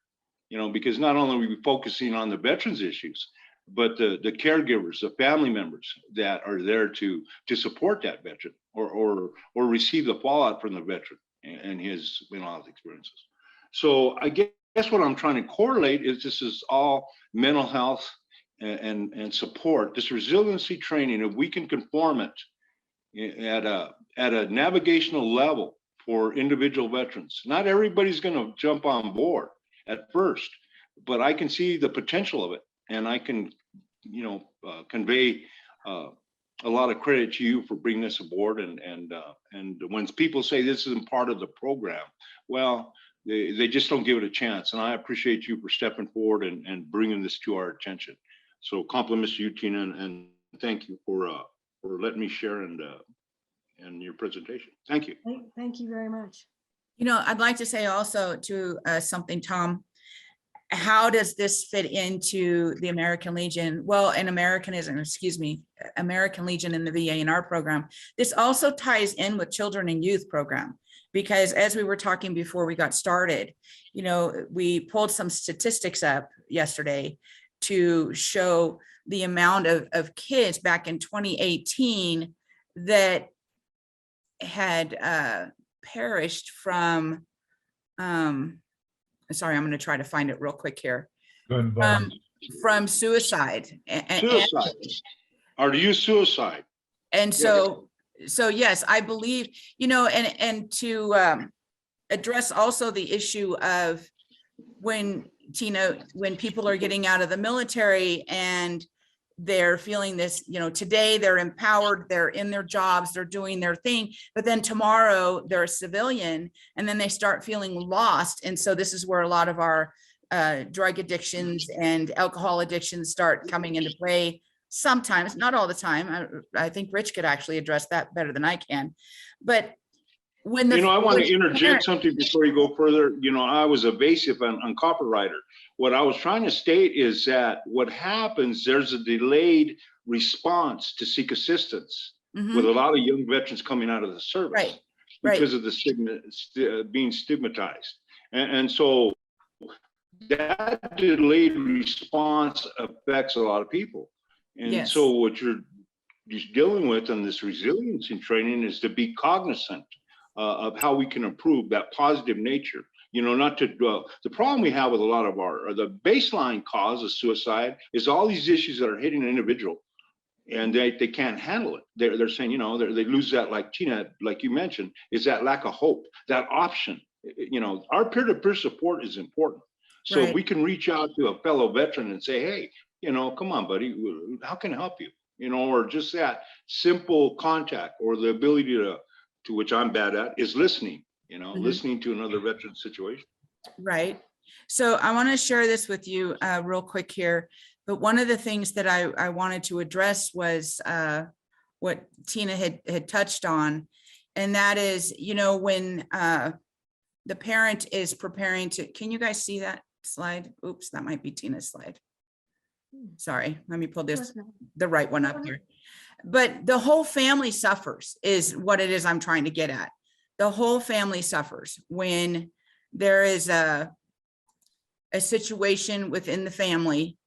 Because not only are we focusing on the veterans issues, but the caregivers, the family members that are there to support that veteran or receive the fallout from the veteran and his mental health experiences. So I guess what I'm trying to correlate is this is all mental health and support. This resiliency training, if we can conform it at a navigational level for individual veterans, not everybody's going to jump on board at first, but I can see the potential of it, and I can, convey a lot of credit to you for bringing this aboard. And when people say this isn't part of the program, well, they just don't give it a chance. And I appreciate you for stepping forward and bringing this to our attention. So compliments to you, Tina, and thank you for letting me share and your presentation. Thank you. Thank you very much. I'd like to say also to something, Tom, how does this fit into the American Legion? Well, and American Legion in the VA&R program. This also ties in with children and youth program, because as we were talking before we got started, we pulled some statistics up yesterday to show the amount of kids back in 2018 that had perished from, sorry, I'm going to try to find it real quick here. From suicide. Suicide. Or to use suicide. And so yes, I believe, and to address also the issue of when, Tina, when people are getting out of the military and they're feeling this, today they're empowered, they're in their jobs, they're doing their thing, but then tomorrow they're a civilian and then they start feeling lost. And so this is where a lot of our drug addictions and alcohol addictions start coming into play. Sometimes, not all the time. I think Rich could actually address that better than I can. But when the I want to interject something before you go further. I was evasive on copywriter. What I was trying to state is that what happens, there's a delayed response to seek assistance with a lot of young veterans coming out of the service because of the stigma, being stigmatized. And so that delayed response affects a lot of people. And so what you're just dealing with in this resiliency training is to be cognizant of how we can improve that positive nature, not to dwell. The problem we have with a lot of the baseline cause of suicide is all these issues that are hitting an individual and they can't handle it. They're saying, they lose that, like Tina, like you mentioned, is that lack of hope, that option. Our peer-to-peer support is important. So if we can reach out to a fellow veteran and say, hey, come on, buddy, how can I help you? Or just that simple contact or the ability to which I'm bad at, is listening, listening to another veteran's situation. Right. So I want to share this with you real quick here. But one of the things that I wanted to address was what Tina had touched on. And that is, when the parent is preparing to, can you guys see that slide? Oops, that might be Tina's slide. Sorry, let me pull the right one up here. But the whole family suffers is what it is I'm trying to get at. The whole family suffers when there is a situation within the family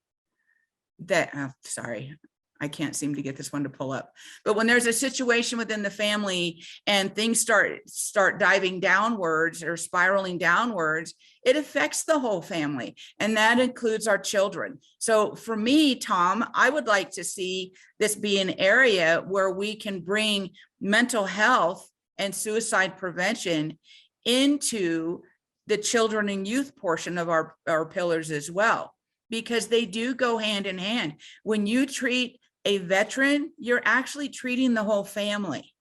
that, sorry, I can't seem to get this one to pull up. But when there's a situation within the family and things start diving downwards or spiraling downwards, it affects the whole family. And that includes our children. So for me, Tom, I would like to see this be an area where we can bring mental health and suicide prevention into the children and youth portion of our pillars as well, because they do go hand in hand. When you treat a veteran, you're actually treating the whole family.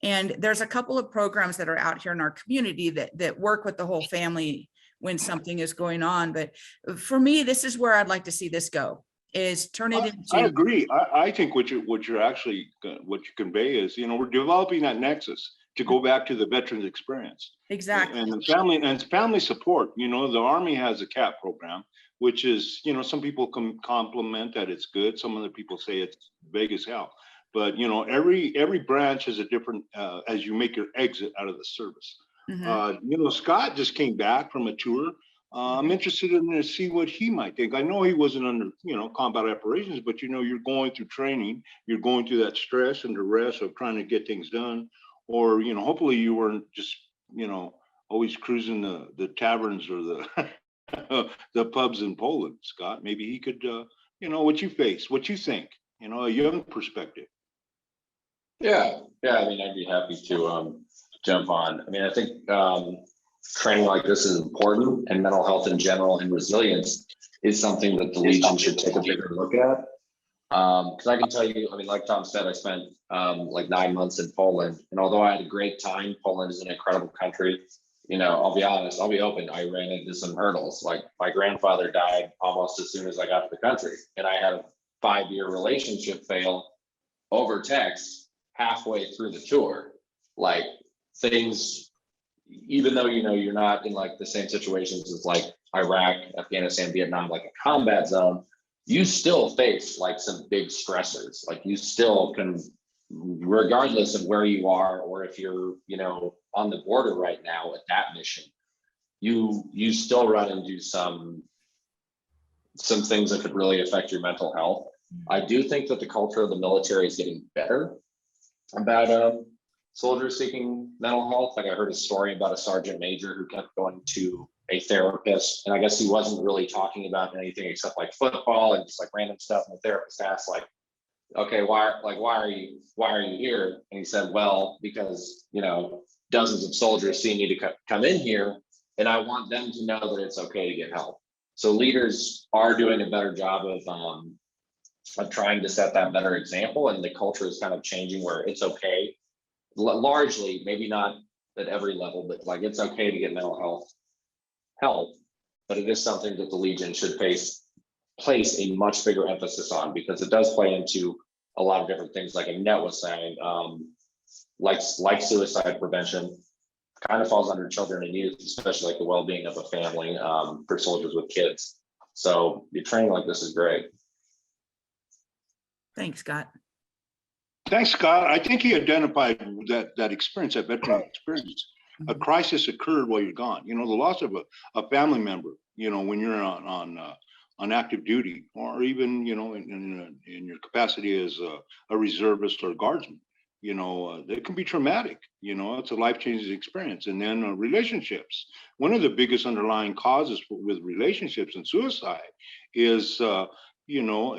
And there's a couple of programs that are out here in our community that work with the whole family when something is going on. But for me, this is where I'd like to see this go, is turn it into. I agree. I think what you convey is, we're developing that nexus to go back to the veterans experience. Exactly. And family support. The Army has a CAP program, which is, some people can compliment that it's good. Some other people say it's vague as hell. But, every branch has a different, as you make your exit out of the service. Scott just came back from a tour. I'm interested in to see what he might think. I know he wasn't under, combat operations, but, you're going through training. You're going through that stress and duress of trying to get things done. Or, hopefully you weren't just, always cruising the taverns or the pubs in Poland, Scott. Maybe he could, what you face, what you think, a young perspective. Yeah. I mean, I'd be happy to jump on. I mean, I think training like this is important, and mental health in general and resilience is something that the Legion should take a bigger look at. Because I can tell you, I mean, like Tom said, I spent like 9 months in Poland, and although I had a great time, Poland is an incredible country. I'll be honest, I'll be open. I ran into some hurdles. Like, my grandfather died almost as soon as I got to the country, and I had a 5-year relationship fail over text halfway through the tour. Like, things, even though you're not in like the same situations as like Iraq, Afghanistan, Vietnam, like a combat zone, you still face like some big stressors. Like, you still can, regardless of where you are, or if you're, on the border right now at that mission, you still run into some things that could really affect your mental health. I do think that the culture of the military is getting better about soldiers seeking mental health. Like, I heard a story about a sergeant major who kept going to a therapist, and I guess he wasn't really talking about anything except like football and just like random stuff. And the therapist asked, like, okay, why are you here? And he said, well, because dozens of soldiers see me to come in here, and I want them to know that it's okay to get help. So leaders are doing a better job of trying to set that better example, and the culture is kind of changing where it's okay, largely, maybe not at every level, but like it's okay to get mental health help, but it is something that the Legion should place a much bigger emphasis on, because it does play into a lot of different things, like Annette was saying, like suicide prevention kind of falls under children and youth, especially like the well-being of a family for soldiers with kids. So your training like this is great. Thanks, Scott. Thanks, Scott. I think he identified that experience, that veteran experience. A crisis occurred while you're gone. You know, the loss of a family member, you know, when you're on active duty, or even, you know, in your capacity as a reservist or a guardsman, you know, it can be traumatic. You know, it's a life-changing experience. And then relationships. One of the biggest underlying causes with relationships and suicide is, you know,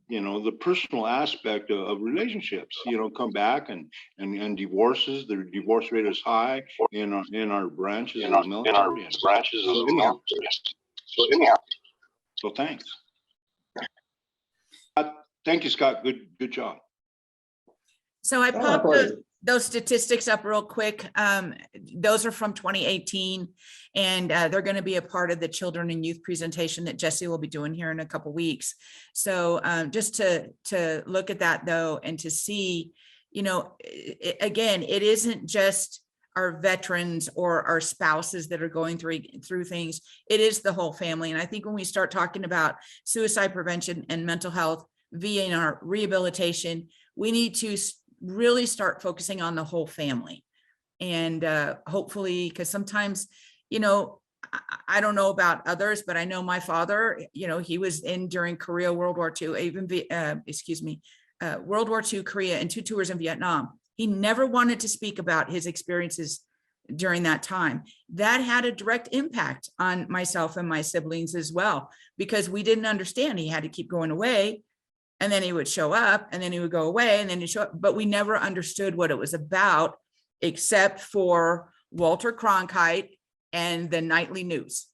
you know, the personal aspect of relationships, you know, come back and divorces. The divorce rate is high in our branches of the military. So thanks. Thank you, Scott. Good job. So I popped great. those statistics up real quick. Those are from 2018, and they're going to be a part of the children and youth presentation that Jesse will be doing here in a couple weeks. So just to look at that though, and to see, you know, again, it isn't just our veterans or our spouses that are going through things. It is the whole family. And I think when we start talking about suicide prevention and mental health via our rehabilitation, we need to really start focusing on the whole family. And hopefully, because sometimes, you know, I don't know about others, but I know my father, you know, he was in during Korea, World War II, World War II, Korea, and 2 tours in Vietnam. He never wanted to speak about his experiences during that time. That had a direct impact on myself and my siblings as well, because we didn't understand. He had to keep going away, and then he would show up, and then he would go away, and then he'd show up, but we never understood what it was about, except for Walter Cronkite and the nightly news.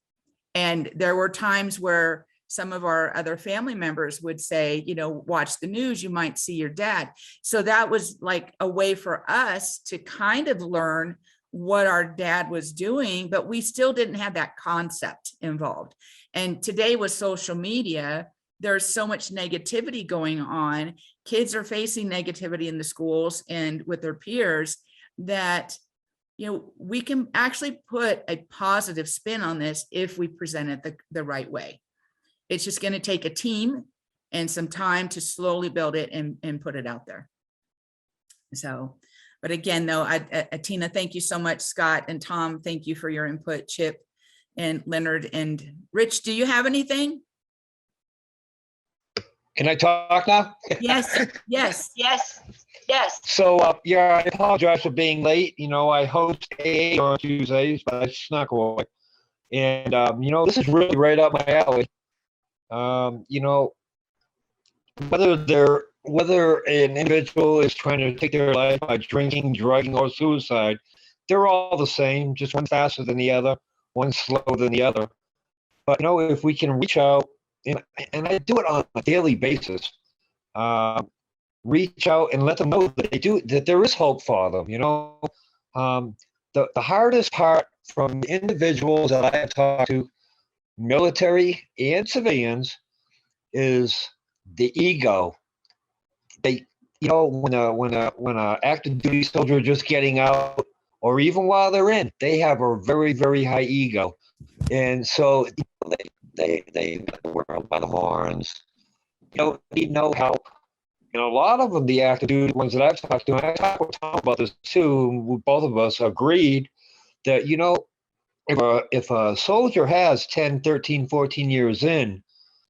And there were times where some of our other family members would say, you know, watch the news, you might see your dad. So that was like a way for us to kind of learn what our dad was doing, but we still didn't have that concept involved. And today with social media, there's so much negativity going on. Kids are facing negativity in the schools and with their peers that, you know, we can actually put a positive spin on this if we present it the right way. It's just going to take a team and some time to slowly build it and put it out there. So, but again, though, Tina, thank you so much. Scott and Tom, thank you for your input. Chip and Leonard and Rich, do you have anything? Can I talk now? Yes. So, yeah, I apologize for being late. You know, I host AA on Tuesdays, but I snuck away. And, you know, this is really right up my alley. You know, whether an individual is trying to take their life by drinking, drugging, or suicide, they're all the same, just one faster than the other, one slower than the other. But, you know, if we can reach out, and I do it on a daily basis, reach out and let them know that there is hope for them. You know, the hardest part from individuals that I have talked to, military and civilians, is the ego. They, you know, when a active duty soldier just getting out, or even while they're in, they have a very, very high ego, and so they wear them by the horns. You know, need no help. And a lot of them, the active duty ones that I've talked to, and I talked with Tom about this too, both of us agreed that, you know, if a soldier has 10, 13, 14 years in,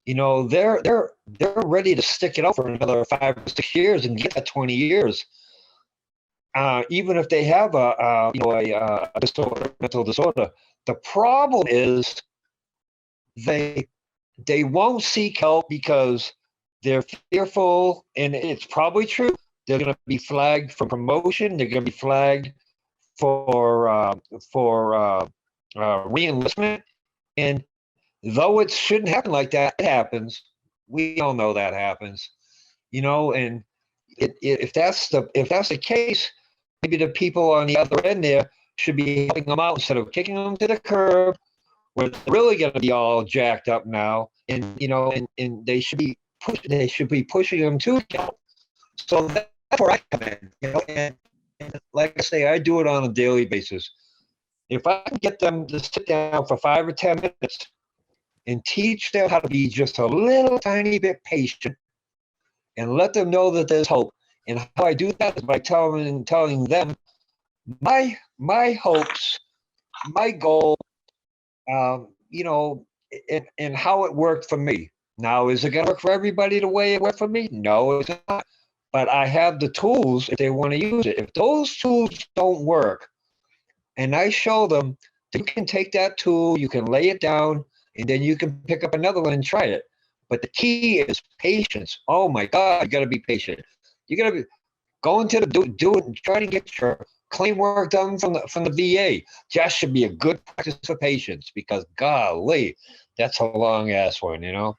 you know, they're ready to stick it out for another 5 or 6 years and get that 20 years. Even if they have a disorder, mental disorder. The problem is they won't seek help because they're fearful, and it's probably true. they're going to be flagged for promotion. They're going to be flagged for re-enlistment. And though it shouldn't happen like that, it happens. We all know that happens, you know. And if that's the case, maybe the people on the other end there should be helping them out instead of kicking them to the curb, where they're really going to be all jacked up now. And you know, and they should be pushing them to help. So that's where I come in, you know. And like I say, I do it on a daily basis. If I can get them to sit down for 5 or 10 minutes and teach them how to be just a little tiny bit patient and let them know that there's hope. And how I do that is by telling them my hopes, my goal, you know, and how it worked for me. Now, is it going to work for everybody the way it worked for me? No, it's not. But I have the tools if they want to use it. If those tools don't work, and I show them that you can take that tool, you can lay it down, and then you can pick up another one and try it. But the key is patience. Oh my God, you got to be patient. You got to be going to do it, and try to get your claim work done from the VA. That should be a good practice for patience, because golly, that's a long ass one, you know.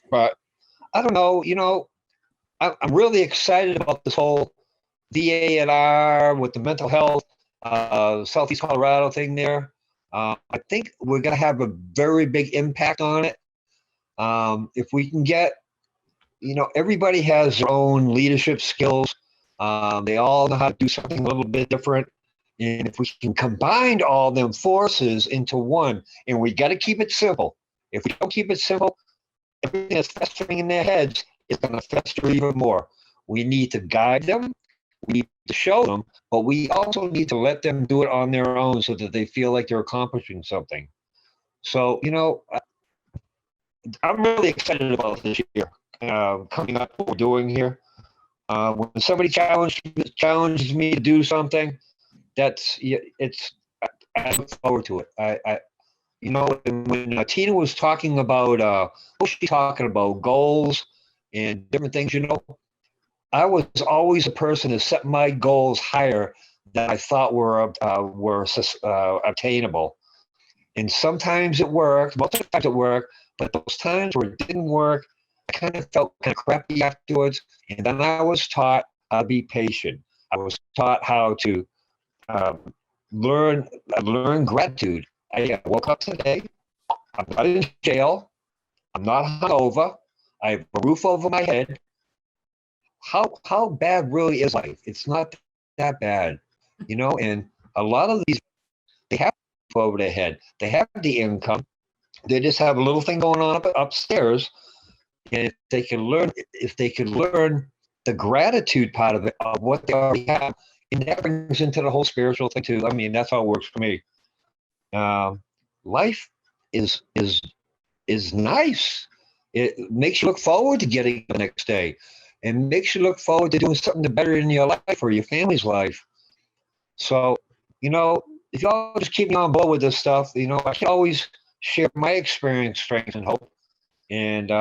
But I don't know, you know, I'm really excited about this whole VA&R with the mental health, Southeast Colorado thing there. I think we're going to have a very big impact on it. If we can get, you know, everybody has their own leadership skills. They all know how to do something a little bit different. And if we can combine all them forces into one, and we got to keep it simple. If we don't keep it simple, everything that's festering in their heads is going to fester even more. We need to guide them. We need to show them, but we also need to let them do it on their own so that they feel like they're accomplishing something. So, you know, I'm really excited about this year coming up, what we're doing here. When somebody challenges me to do something, I look forward to it. You know, when Tina was talking about, what was she talking about, goals and different things, you know, I was always a person to set my goals higher than I thought were obtainable. And sometimes it worked, most of the times it worked, but those times where it didn't work, I kind of felt kind of crappy afterwards. And then I was taught how to be patient. I was taught how to learn gratitude. I woke up today. I'm not in jail. I'm not hungover. I have a roof over my head. How bad really is life? It's not that bad, you know. And a lot of these, they have a roof over their head. They have the income. They just have a little thing going on upstairs. And if they can learn the gratitude part of it, of what they already have, and that brings into the whole spiritual thing too. I mean, that's how it works for me. Life is nice. It makes you look forward to getting the next day, and makes you look forward to doing something better in your life or your family's life. So, you know, if y'all just keep me on board with this stuff, you know, I can always share my experience, strength, and hope. And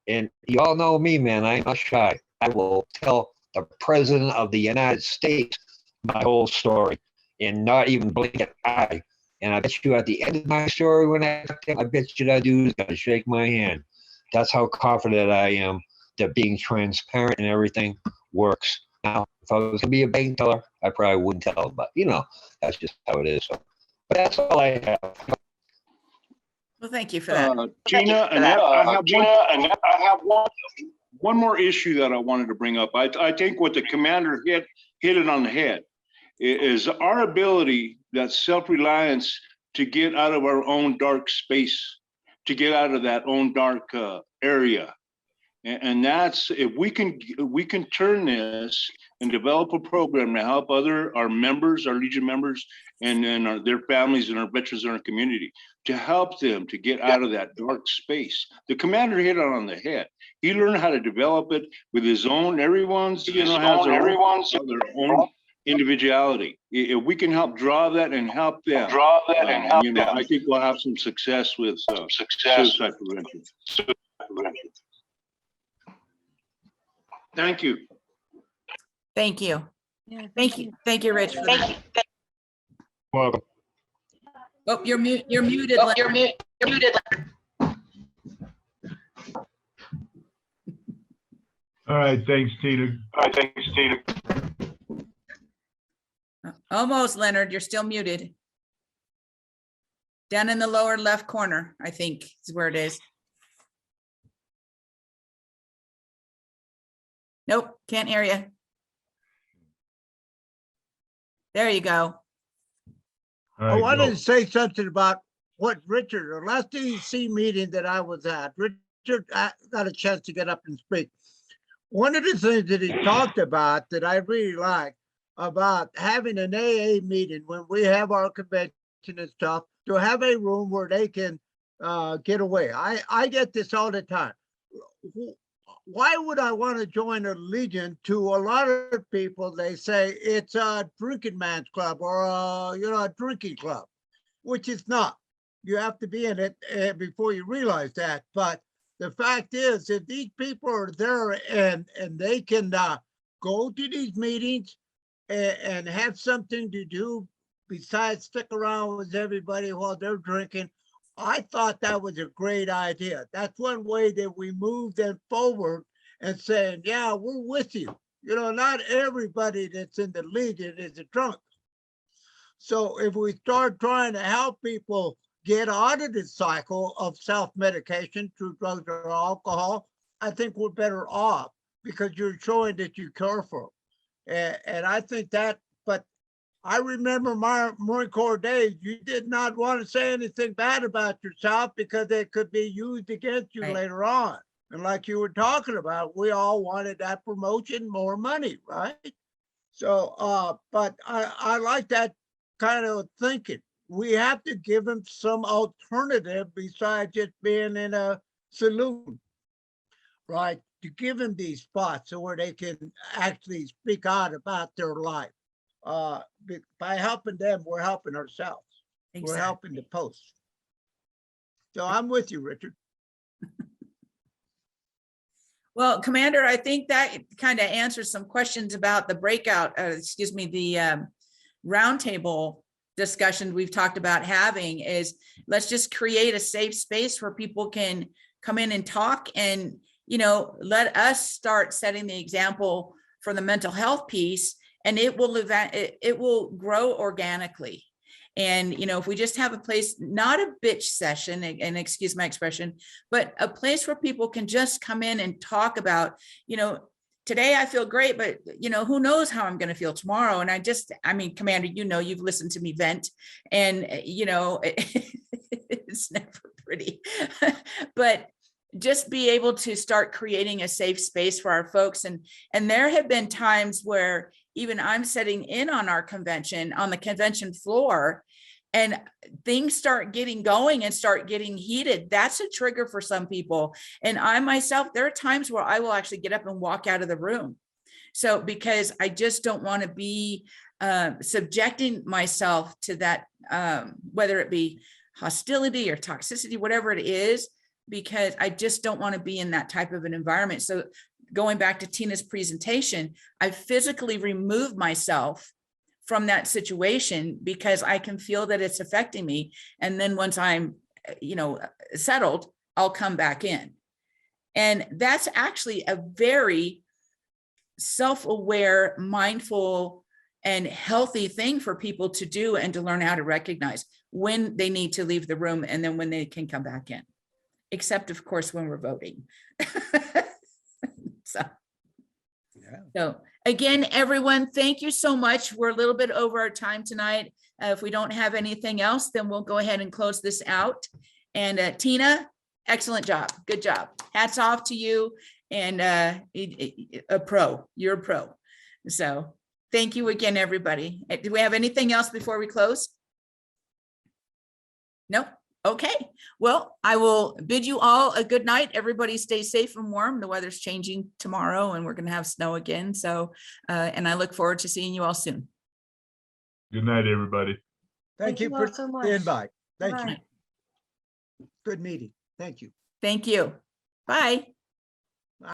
and you all know me, man, I'm not shy. I will tell the President of the United States my whole story and not even blink an eye. And I bet you at the end of my story, when I bet you that dude's going to shake my hand. That's how confident I am that being transparent and everything works. Now, if I was going to be a bank teller, I probably wouldn't tell, but you know, that's just how it is. So, but that's all I have. Well, thank you for that. Tina, I have one more issue that I wanted to bring up. I think what the commander hit it on the head is our ability, that self-reliance, to get out of our own dark space, to get out of that own dark area. And that's, if we can turn this and develop a program to help our members, our Legion members, and their families and our veterans in our community, to help them to get out of that dark space. The commander hit it on the head. He learned how to develop it with his own, everyone's, you know, has their own individuality. If we can help draw that and help them, you know, I think we'll have some success with suicide prevention. Thank you. Thank you. Yeah, Thank you. Thank you, Rich. For that. Welcome. Oh, you're muted. Oh, Leonard. you're muted. All right, thanks, Tina. Almost, Leonard. You're still muted. Down in the lower left corner, I think is where it is. Nope, can't hear you. There you go. All I right, wanted go. to say something about what Richard, the last DEC meeting that I was at, Richard got a chance to get up and speak. One of the things that he talked about that I really like about having an AA meeting when we have our convention and stuff, to have a room where they can get away. I get this all the time. Why would I want to join a legion? To a lot of people, they say it's a drinking man's club or a drinking club, which is not. You have to be in it before you realize that. But the fact is, if these people are there and they can go to these meetings and have something to do besides stick around with everybody while they're drinking, I thought that was a great idea. That's one way that we move them forward and saying, yeah, we're with you. You know, not everybody that's in the Legion is a drunk. So if we start trying to help people get out of this cycle of self-medication through drugs or alcohol, I think we're better off because you're showing that you care for them. And I think that, but I remember my Marine Corps days, you did not want to say anything bad about yourself because it could be used against you Right. later on. And like you were talking about, we all wanted that promotion, more money, right? So, but I like that kind of thinking. We have to give them some alternative besides just being in a saloon, right? To give them these spots so where they can actually speak out about their life. By helping them, we're helping ourselves. We're Exactly. helping the post. So I'm with you, Richard. Well, Commander, I think that kind of answers some questions about the breakout, the roundtable discussion we've talked about having. Is let's just create a safe space where people can come in and talk and, you know, let us start setting the example for the mental health piece, and it will grow organically. And, you know, if we just have a place, not a bitch session, and excuse my expression, but a place where people can just come in and talk about, you know, today I feel great, but, you know, who knows how I'm going to feel tomorrow. And I mean, Commander, you know, you've listened to me vent, and, you know, it's never pretty, but just be able to start creating a safe space for our folks. And there have been times where even I'm sitting in on our convention, on the convention floor, and things start getting going and start getting heated. That's a trigger for some people. And I myself, there are times where I will actually get up and walk out of the room. So because I just don't want to be subjecting myself to that, whether it be hostility or toxicity, whatever it is, because I just don't want to be in that type of an environment. So going back to Tina's presentation, I physically removed myself from that situation because I can feel that it's affecting me. And then once I'm, you know, settled, I'll come back in. And that's actually a very self-aware, mindful, and healthy thing for people to do and to learn how to recognize when they need to leave the room and then when they can come back in. Except, of course, when we're voting. So again, everyone, thank you so much. We're a little bit over our time tonight. If we don't have anything else, then we'll go ahead and close this out. And Tina, excellent job. Good job. Hats off to you. And a pro. You're a pro. So thank you again, everybody. Do we have anything else before we close? Nope. Okay, well, I will bid you all a good night. Everybody stay safe and warm. The weather's changing tomorrow and we're going to have snow again. So, and I look forward to seeing you all soon. Good night, everybody. Thank you all for so the much. invite. Thank you. Bye-bye. Good meeting. Thank you. Thank you. Bye.